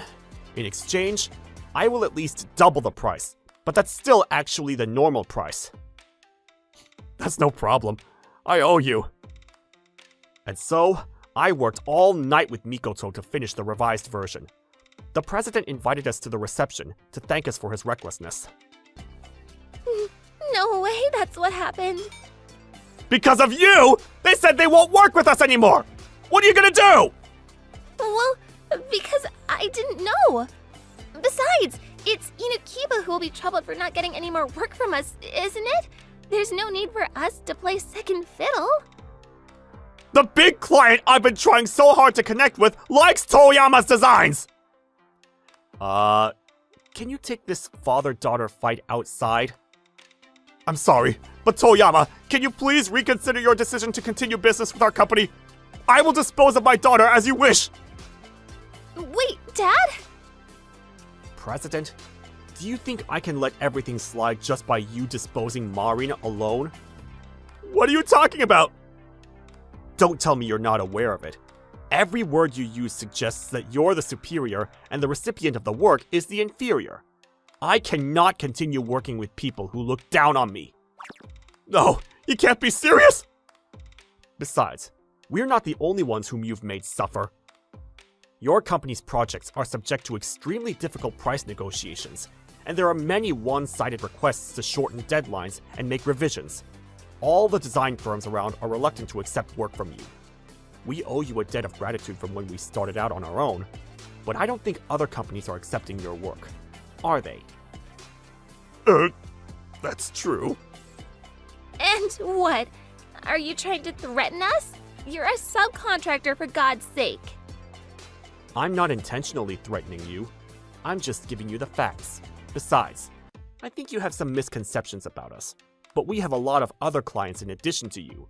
In exchange, I will at least double the price, but that's still actually the normal price. That's no problem. I owe you. And so, I worked all night with Mikoto to finish the revised version. The president invited us to the reception to thank us for his recklessness. No way, that's what happened. Because of you, they said they won't work with us anymore! What are you gonna do? Well, because I didn't know. Besides, it's Inukiba who will be troubled for not getting any more work from us, isn't it? There's no need for us to play second fiddle. The big client I've been trying so hard to connect with likes Toriyama's designs! Can you take this father-daughter fight outside? I'm sorry, but Toriyama, can you please reconsider your decision to continue business with our company? I will dispose of my daughter as you wish! Wait, Dad? President, do you think I can let everything slide just by you disposing Marin alone? What are you talking about? Don't tell me you're not aware of it. Every word you use suggests that you're the superior and the recipient of the work is the inferior. I cannot continue working with people who look down on me. No, you can't be serious! Besides, we're not the only ones whom you've made suffer. Your company's projects are subject to extremely difficult price negotiations, and there are many one-sided requests to shorten deadlines and make revisions. All the design firms around are reluctant to accept work from you. We owe you a debt of gratitude from when we started out on our own, but I don't think other companies are accepting your work. Are they? That's true. And what? Are you trying to threaten us? You're a subcontractor, for God's sake. I'm not intentionally threatening you. I'm just giving you the facts. Besides, I think you have some misconceptions about us, but we have a lot of other clients in addition to you.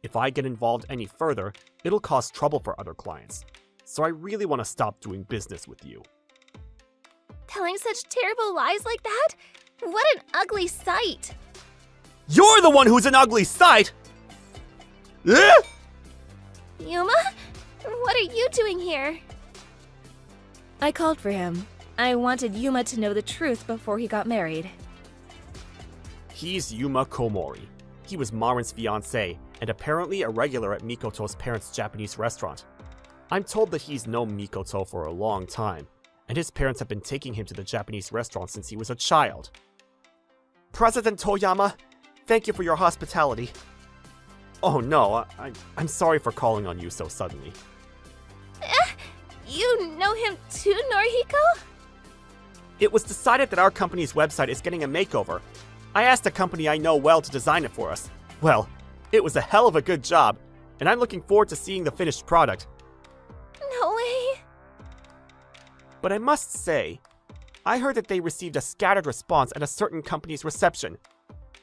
If I get involved any further, it'll cause trouble for other clients, so I really want to stop doing business with you. Telling such terrible lies like that? What an ugly sight! You're the one who's an ugly sight! Yuma? What are you doing here? I called for him. I wanted Yuma to know the truth before he got married. He's Yuma Komori. He was Marin's fiancé, and apparently a regular at Mikoto's parents' Japanese restaurant. I'm told that he's known Mikoto for a long time, and his parents have been taking him to the Japanese restaurant since he was a child. President Toriyama, thank you for your hospitality. Oh no, I'm sorry for calling on you so suddenly. You know him too, Norihiko? It was decided that our company's website is getting a makeover. I asked a company I know well to design it for us. Well, it was a hell of a good job, and I'm looking forward to seeing the finished product. No way. But I must say, I heard that they received a scattered response at a certain company's reception.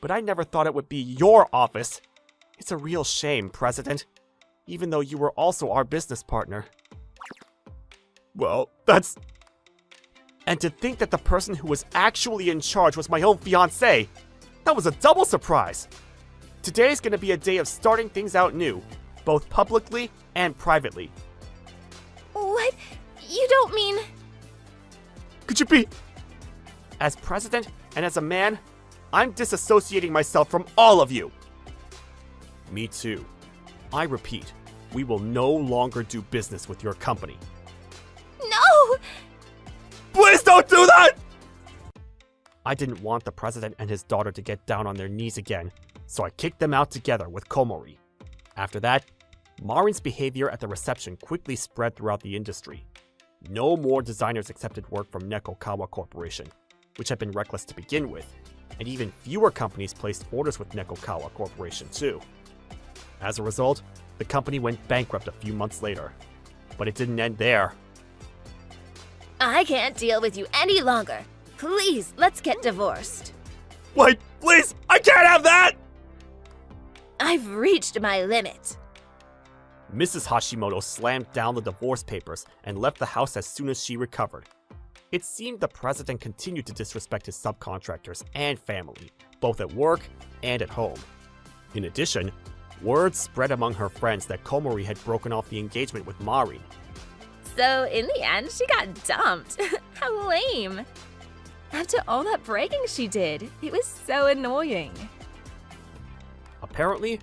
But I never thought it would be your office. It's a real shame, President. Even though you were also our business partner. Well, that's And to think that the person who was actually in charge was my own fiancé. That was a double surprise. Today's gonna be a day of starting things out new, both publicly and privately. What? You don't mean... Could you be? As president and as a man, I'm disassociating myself from all of you. Me too. I repeat, we will no longer do business with your company. No! Please don't do that! I didn't want the president and his daughter to get down on their knees again, so I kicked them out together with Komori. After that, Marin's behavior at the reception quickly spread throughout the industry. No more designers accepted work from Nekokawa Corporation, which had been reckless to begin with, and even fewer companies placed orders with Nekokawa Corporation too. As a result, the company went bankrupt a few months later. But it didn't end there. I can't deal with you any longer. Please, let's get divorced. Wait, please! I can't have that! I've reached my limit. Mrs. Hashimoto slammed down the divorce papers and left the house as soon as she recovered. It seemed the president continued to disrespect his subcontractors and family, both at work and at home. In addition, word spread among her friends that Komori had broken off the engagement with Marin. So, in the end, she got dumped. How lame. After all that bragging she did, it was so annoying. Apparently,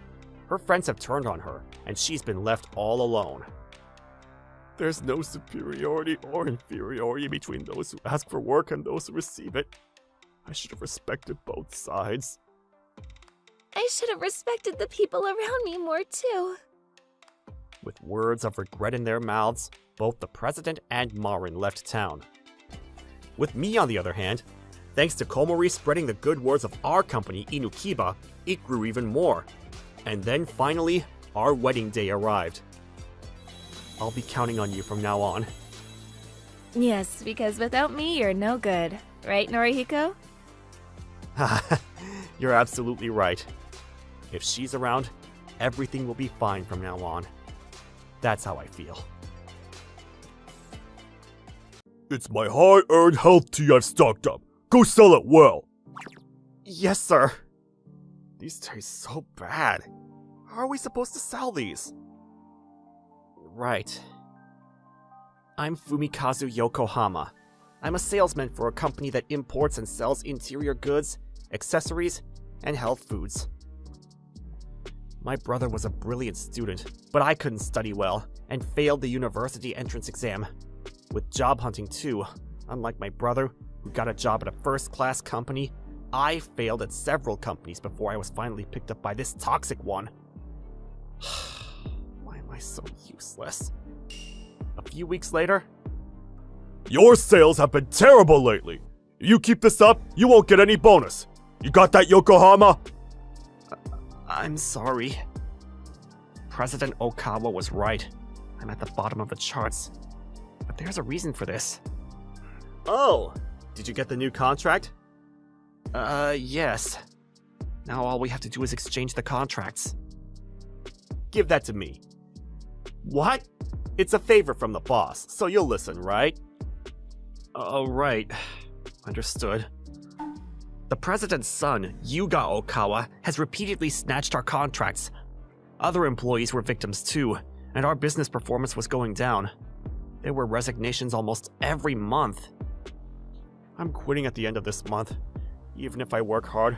her friends have turned on her, and she's been left all alone. There's no superiority or inferiority between those who ask for work and those who receive it. I should have respected both sides. I should have respected the people around me more too. With words of regret in their mouths, both the president and Marin left town. With me, on the other hand, thanks to Komori spreading the good words of our company, Inukiba, it grew even more. And then finally, our wedding day arrived. I'll be counting on you from now on. Yes, because without me, you're no good. Right, Norihiko? You're absolutely right. If she's around, everything will be fine from now on. That's how I feel. It's my hard-earned health tea I've stocked up. Go sell it well. Yes, sir. These taste so bad. How are we supposed to sell these? Right. I'm Fumikazu Yokohama. I'm a salesman for a company that imports and sells interior goods, accessories, and health foods. My brother was a brilliant student, but I couldn't study well and failed the university entrance exam. With job hunting too, unlike my brother, who got a job at a first-class company, I failed at several companies before I was finally picked up by this toxic one. Why am I so useless? A few weeks later, your sales have been terrible lately. If you keep this up, you won't get any bonus. You got that, Yokohama? I'm sorry. President Okawa was right. I'm at the bottom of the charts. But there's a reason for this. Oh, did you get the new contract? Yes. Now all we have to do is exchange the contracts. Give that to me. What? It's a favor from the boss, so you'll listen, right? Oh, right. Understood. The president's son, Yuga Okawa, has repeatedly snatched our contracts. Other employees were victims too, and our business performance was going down. There were resignations almost every month. I'm quitting at the end of this month. Even if I work hard,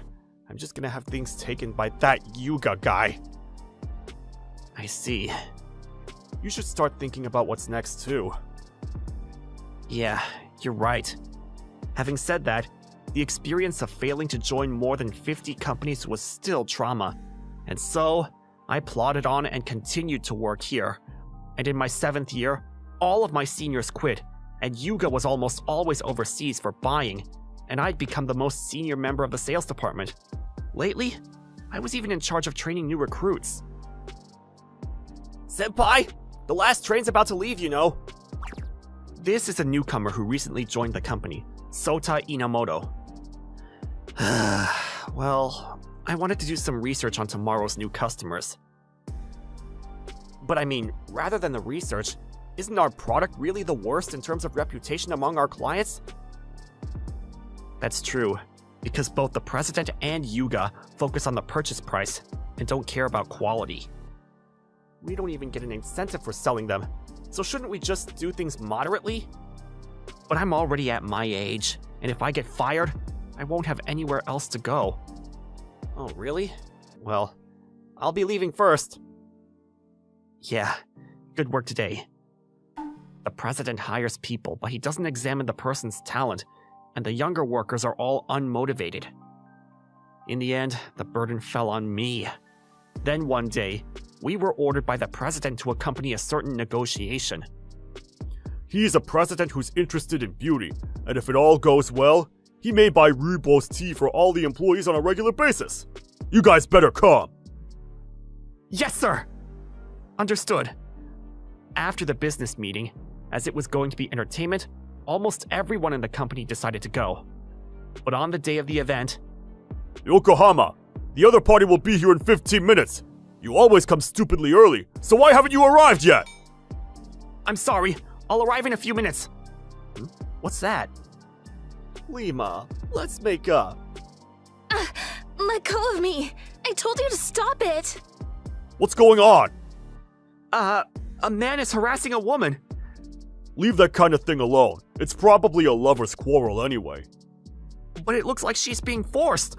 I'm just gonna have things taken by that Yuga guy. I see. You should start thinking about what's next too. Yeah, you're right. Having said that, the experience of failing to join more than 50 companies was still trauma. And so, I plodded on and continued to work here. And in my 7th year, all of my seniors quit, and Yuga was almost always overseas for buying, and I'd become the most senior member of the sales department. Lately, I was even in charge of training new recruits. Senpai, the last train's about to leave, you know. This is a newcomer who recently joined the company, Sota Inamoto. Well, I wanted to do some research on tomorrow's new customers. But I mean, rather than the research, isn't our product really the worst in terms of reputation among our clients? That's true, because both the president and Yuga focus on the purchase price and don't care about quality. We don't even get an incentive for selling them, so shouldn't we just do things moderately? But I'm already at my age, and if I get fired, I won't have anywhere else to go. Oh, really? Well, I'll be leaving first. Yeah, good work today. The president hires people, but he doesn't examine the person's talent, and the younger workers are all unmotivated. In the end, the burden fell on me. Then one day, we were ordered by the president to accompany a certain negotiation. He's a president who's interested in beauty, and if it all goes well, he may buy rooibos tea for all the employees on a regular basis. You guys better come. Yes, sir! Understood. After the business meeting, as it was going to be entertainment, almost everyone in the company decided to go. But on the day of the event, Yokohama, the other party will be here in 15 minutes. You always come stupidly early, so why haven't you arrived yet? I'm sorry, I'll arrive in a few minutes. What's that? Lima, let's make up. Let go of me! I told you to stop it! What's going on? A man is harassing a woman. Leave that kind of thing alone. It's probably a lover's quarrel anyway. But it looks like she's being forced.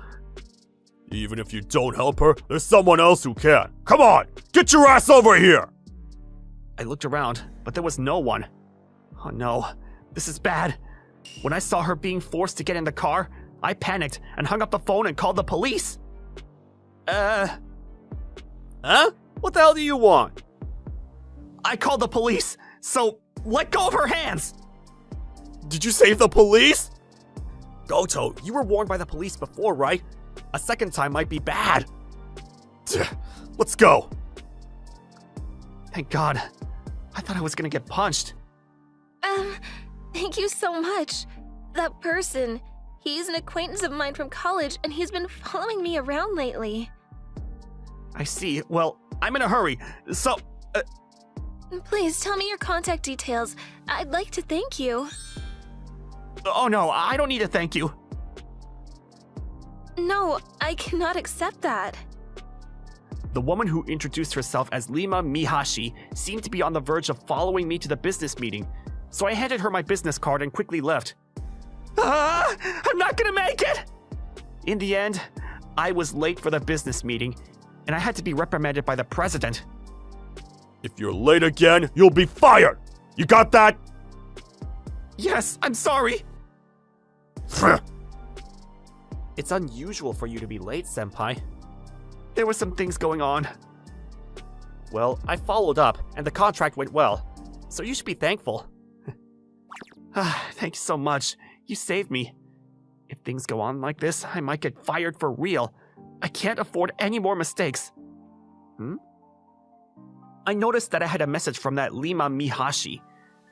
Even if you don't help her, there's someone else who can. Come on, get your ass over here! I looked around, but there was no one. Oh no, this is bad. When I saw her being forced to get in the car, I panicked and hung up the phone and called the police. Huh? What the hell do you want? I called the police, so let go of her hands! Did you save the police? Goto, you were warned by the police before, right? A second time might be bad. Let's go. Thank God. I thought I was gonna get punched. Thank you so much. That person, he's an acquaintance of mine from college, and he's been following me around lately. I see. Well, I'm in a hurry, so... Please tell me your contact details. I'd like to thank you. Oh no, I don't need a thank you. No, I cannot accept that. The woman who introduced herself as Lima Mihashi seemed to be on the verge of following me to the business meeting, so I handed her my business card and quickly left. I'm not gonna make it! In the end, I was late for the business meeting, and I had to be reprimanded by the president. If you're late again, you'll be fired! You got that? Yes, I'm sorry! It's unusual for you to be late, senpai. There were some things going on. Well, I followed up, and the contract went well, so you should be thankful. Thank you so much. You saved me. If things go on like this, I might get fired for real. I can't afford any more mistakes. I noticed that I had a message from that Lima Mihashi.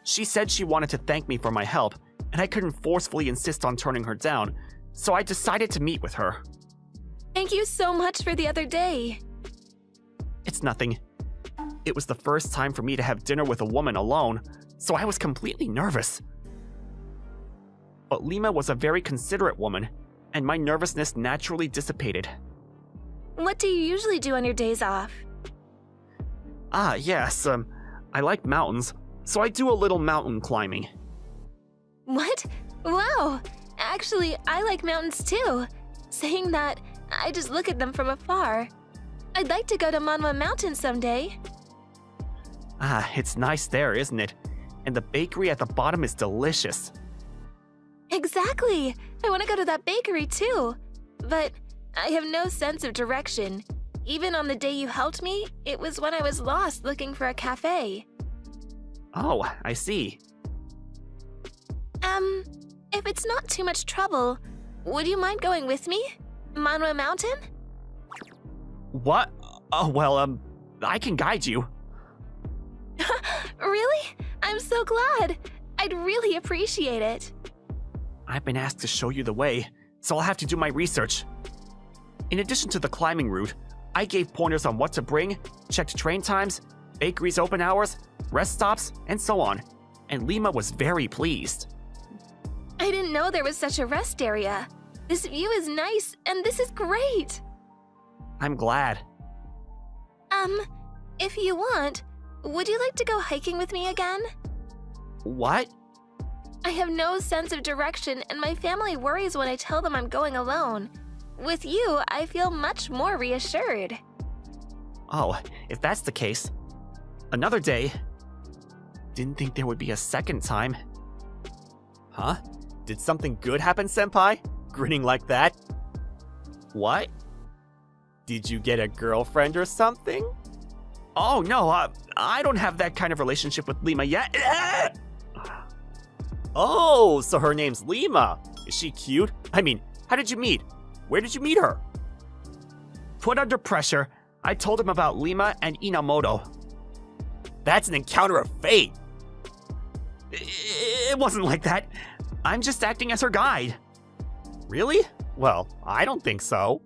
She said she wanted to thank me for my help, and I couldn't forcefully insist on turning her down, so I decided to meet with her. Thank you so much for the other day. It's nothing. It was the first time for me to have dinner with a woman alone, so I was completely nervous. But Lima was a very considerate woman, and my nervousness naturally dissipated. What do you usually do on your days off? Yes, I like mountains, so I do a little mountain climbing. What? Wow! Actually, I like mountains too. Saying that, I just look at them from afar. I'd like to go to Manwa Mountain someday. It's nice there, isn't it? And the bakery at the bottom is delicious. Exactly! I want to go to that bakery too. But I have no sense of direction. Even on the day you helped me, it was when I was lost looking for a cafe. Oh, I see. If it's not too much trouble, would you mind going with me? Manwa Mountain? What? Oh, well, I can guide you. Really? I'm so glad. I'd really appreciate it. I've been asked to show you the way, so I'll have to do my research. In addition to the climbing route, I gave pointers on what to bring, checked train times, bakery's open hours, rest stops, and so on, and Lima was very pleased. I didn't didn't know there was such a rest area. This view is nice, and this is great. I'm glad. If you want, would you like to go hiking with me again? What? I have no sense of direction, and my family worries when I tell them I'm going alone. With you, I feel much more reassured. Oh, if that's the case. Another day. Didn't think there would be a second time. Huh? Did something good happen, Senpai? Grinning like that? What? Did you get a girlfriend or something? Oh, no, I don't have that kind of relationship with Lima yet. Oh, so her name's Lima. Is she cute? I mean, how did you meet? Where did you meet her? Put under pressure, I told him about Lima and Inamoto. That's an encounter of fate. It wasn't like that. I'm just acting as her guide. Really? Well, I don't think so.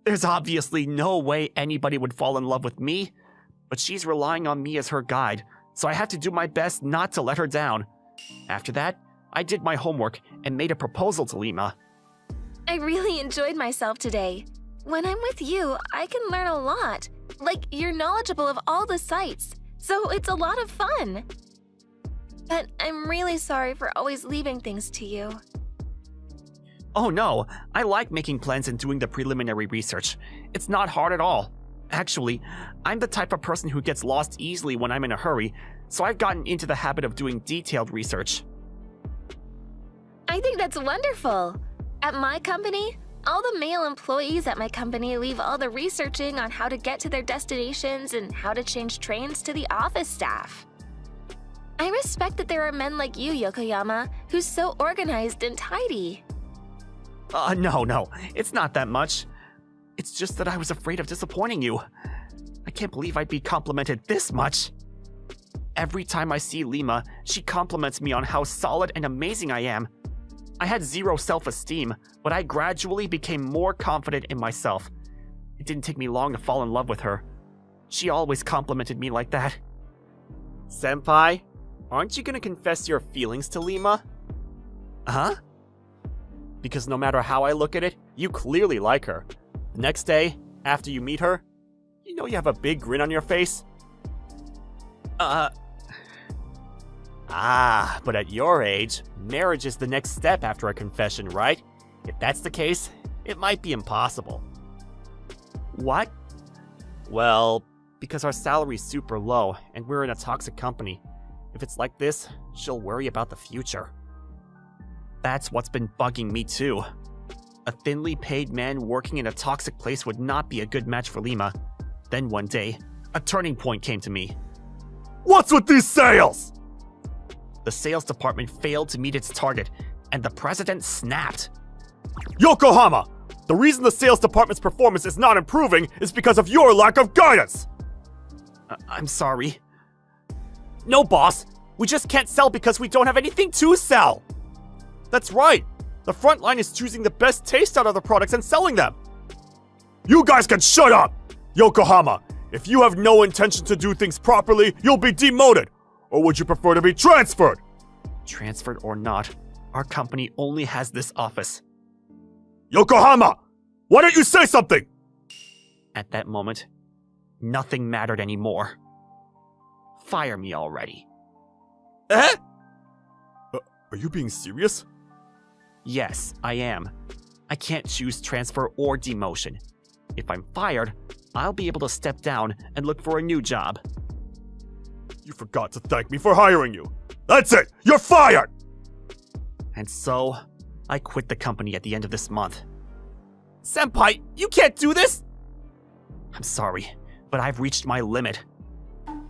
There's obviously no way anybody would fall in love with me, but she's relying on me as her guide, so I have to do my best not to let her down. After that, I did my homework and made a proposal to Lima. I really enjoyed myself today. When I'm with you, I can learn a lot. Like, you're knowledgeable of all the sites, so it's a lot of fun. But I'm really sorry for always leaving things to you. Oh no, I like making plans and doing the preliminary research. It's not hard at all. Actually, I'm the type of person who gets lost easily when I'm in a hurry, so I've gotten into the habit of doing detailed research. I think that's wonderful. At my company, all the male employees at my company leave all the researching on how to get to their destinations and how to change trains to the office staff. I respect that there are men like you, Yokoyama, who's so organized and tidy. No, it's not that much. It's just that I was afraid of disappointing you. I can't believe I'd be complimented this much. Every time I see Lima, she compliments me on how solid and amazing I am. I had zero self-esteem, but I gradually became more confident in myself. It didn't take me long to fall in love with her. She always complimented me like that. Senpai, aren't you gonna confess your feelings to Lima? Huh? Because no matter how I look at it, you clearly like her. The next day, after you meet her, you know you have a big grin on your face? But at your age, marriage is the next step after a confession, right? If that's the case, it might be impossible. What? Well, because our salary's super low, and we're in a toxic company. If it's like this, she'll worry about the future. That's what's been bugging me too. A thinly paid man working in a toxic place would not be a good match for Lima. Then one day, a turning point came to me. What's with these sales? The sales department failed to meet its target, and the president snapped. Yokohama! The reason the sales department's performance is not improving is because of your lack of guidance! I'm sorry. No, boss. We just can't sell because we don't have anything to sell. That's right. The front line is choosing the best taste out of the products and selling them. You guys can shut up! Yokohama, if you have no intention to do things properly, you'll be demoted. Or would you prefer to be transferred? Transferred or not, our company only has this office. Yokohama! Why don't you say something? At that moment, nothing mattered anymore. Fire me already. Eh? Are you being serious? Yes, I am. I can't choose transfer or demotion. If I'm fired, I'll be able to step down and look for a new job. You forgot to thank me for hiring you. That's it! You're fired! And so, I quit the company at the end of this month. Senpai, you can't do this! I'm sorry, but I've reached my limit.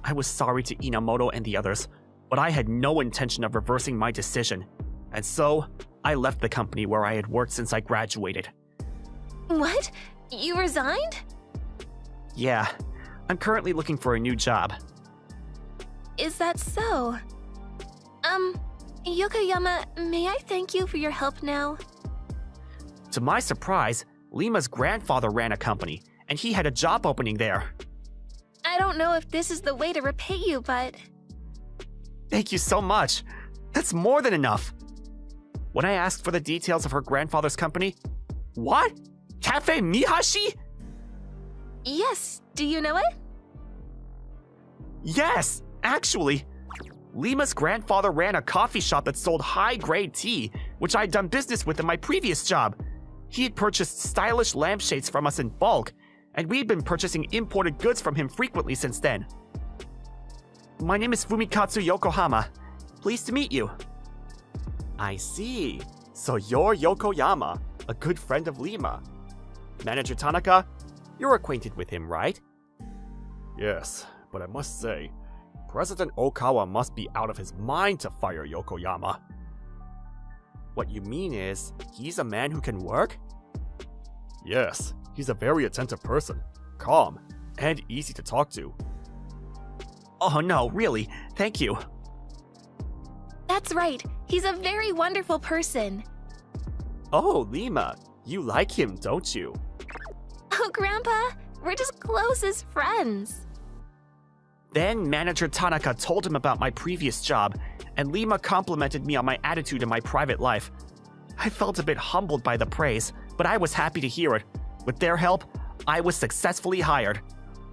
I was sorry to Inamoto and the others, but I had no intention of reversing my decision. And so, I left the company where I had worked since I graduated. What? You resigned? Yeah, I'm currently looking for a new job. Is that so? Yokoyama, may I thank you for your help now? To my surprise, Lima's grandfather ran a company, and he had a job opening there. I don't know if this is the way to repay you, but... Thank you so much. That's more than enough. When I asked for the details of her grandfather's company, what? Cafe Mihashi? Yes, do you know it? Yes, actually. Lima's grandfather ran a coffee shop that sold high-grade tea, which I'd done business with in my previous job. He had purchased stylish lampshades from us in bulk, and we'd been purchasing imported goods from him frequently since then. My name is Fumikatsu Yokohama. Pleased to meet you. I see. So you're Yokoyama, a good friend of Lima. Manager Tanaka, you're acquainted with him, right? Yes, but I must say, President Okawa must be out of his mind to fire Yokoyama. What you mean is, he's a man who can work? Yes, he's a very attentive person, calm, and easy to talk to. Oh no, really, thank you. That's right. He's a very wonderful person. Oh, Lima, you like him, don't you? Oh, Grandpa, we're just close as friends. Then Manager Tanaka told him about my previous job, and Lima complimented me on my attitude in my private life. I felt a bit humbled by the praise, but I was happy to hear it. With their help, I was successfully hired.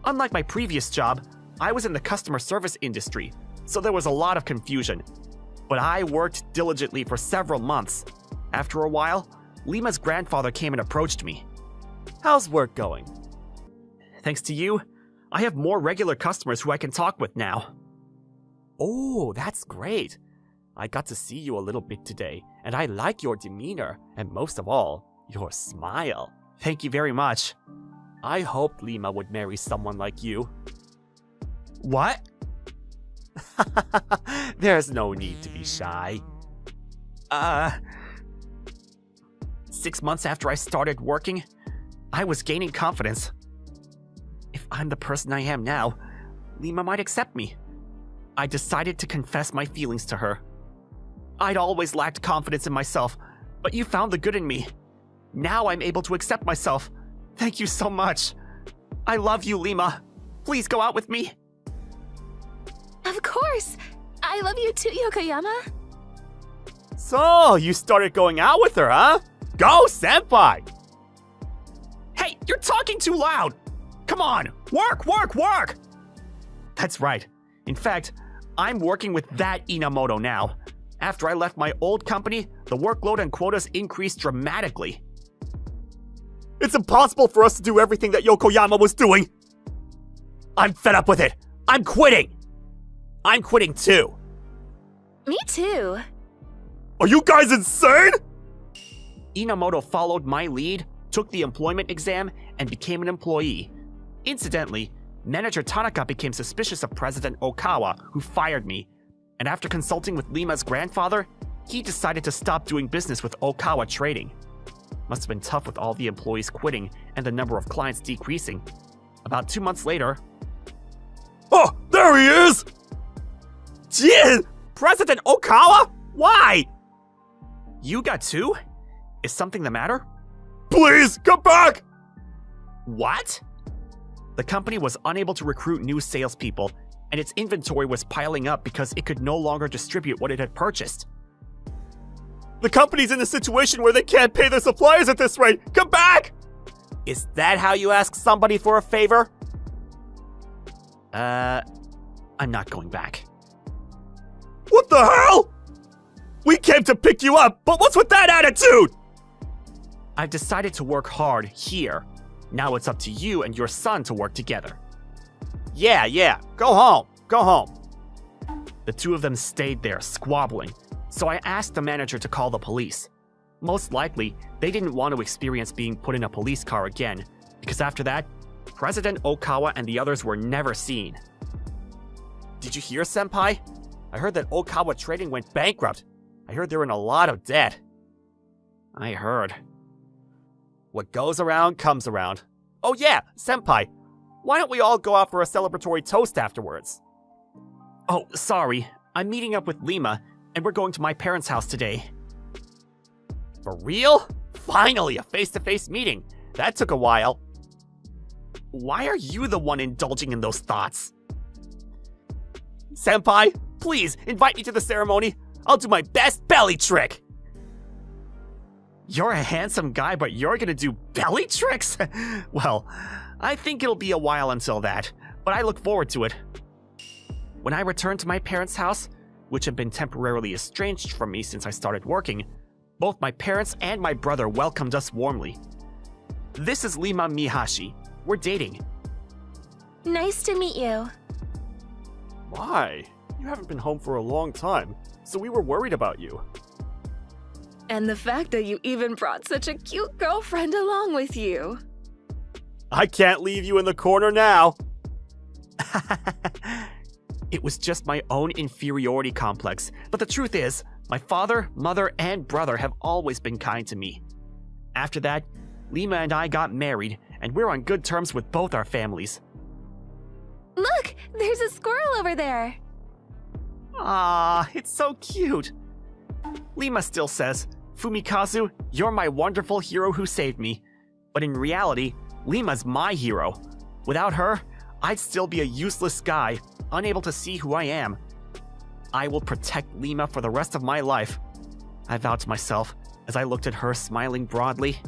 Unlike my previous job, I was in the customer service industry, so there was a lot of confusion. But I worked diligently for several months. After a while, Lima's grandfather came and approached me. How's work going? Thanks to you, I have more regular customers who I can talk with now. Oh, that's great. I got to see you a little bit today, and I like your demeanor, and most of all, your smile. Thank you very much. I hoped Lima would marry someone like you. What? There's no need to be shy. 6 months after I started working, I was gaining confidence. If I'm the person I am now, Lima might accept me. I decided to confess my feelings to her. I'd always lacked confidence in myself, but you found the good in me. Now I'm able to accept myself. Thank you so much. I love you, Lima. Please go out with me. Of course. I love you too, Yokoyama. So, you started going out with her, huh? Go, senpai! Hey, you're talking too loud! Come on, work, work, work! That's right. In fact, I'm working with that Inamoto now. After I left my old company, the workload and quotas increased dramatically. It's impossible for us to do everything that Yokoyama was doing! I'm fed up with it! I'm quitting! I'm quitting too! Me too. Are you guys insane? Inamoto followed my lead, took the employment exam, and became an employee. Incidentally, Manager Tanaka became suspicious of President Okawa, who fired me, and after consulting with Lima's grandfather, he decided to stop doing business with Okawa Trading. Must have been tough with all the employees quitting and the number of clients decreasing. About 2 months later... Oh, there he is! Jin! President Okawa? Why? You got two? Is something the matter? Please, come back! What? The company was unable to recruit new salespeople, and its inventory was piling up because it could no longer distribute what it had purchased. The company's in a situation where they can't pay their suppliers at this rate! Come back! Is that how you ask somebody for a favor? I'm not going back. What the hell? We came to pick you up, but what's with that attitude? I've decided to work hard here. Now it's up to you and your son to work together. Yeah, go home. The two of them stayed there, squabbling, so I asked the manager to call the police. Most likely, they didn't want to experience being put in a police car again, because after that, President Okawa and the others were never seen. Did you hear, senpai? I heard that Okawa Trading went bankrupt. I heard they're in a lot of debt. I heard. What goes around comes around. Oh yeah, senpai, why don't we all go out for a celebratory toast afterwards? Oh, sorry, I'm meeting up with Lima, and we're going to my parents' house today. For real? Finally, a face-to-face meeting. That took a while. Why are you the one indulging in those thoughts? Senpai, please invite me to the ceremony. I'll do my best belly trick! You're a handsome guy, but you're gonna do belly tricks? Well, I think it'll be a while until that, but I look forward to it. When I returned to my parents' house, which had been temporarily estranged from me since I started working, both my parents and my brother welcomed us warmly. This is Lima Mihashi. We're dating. Nice to meet you. Why? You haven't been home for a long time, so we were worried about you. And the fact that you even brought such a cute girlfriend along with you. I can't leave you in the corner now. It was just my own inferiority complex, but the truth is, my father, mother, and brother have always been kind to me. After that, Lima and I got married, and we're on good terms with both our families. Look, there's a squirrel over there. Ah, it's so cute. Lima still says, Fumikazu, you're my wonderful hero who saved me. But in reality, Lima's my hero. Without her, I'd still be a useless guy, unable to see who I am. I will protect Lima for the rest of my life, I vowed to myself as I looked at her smiling broadly.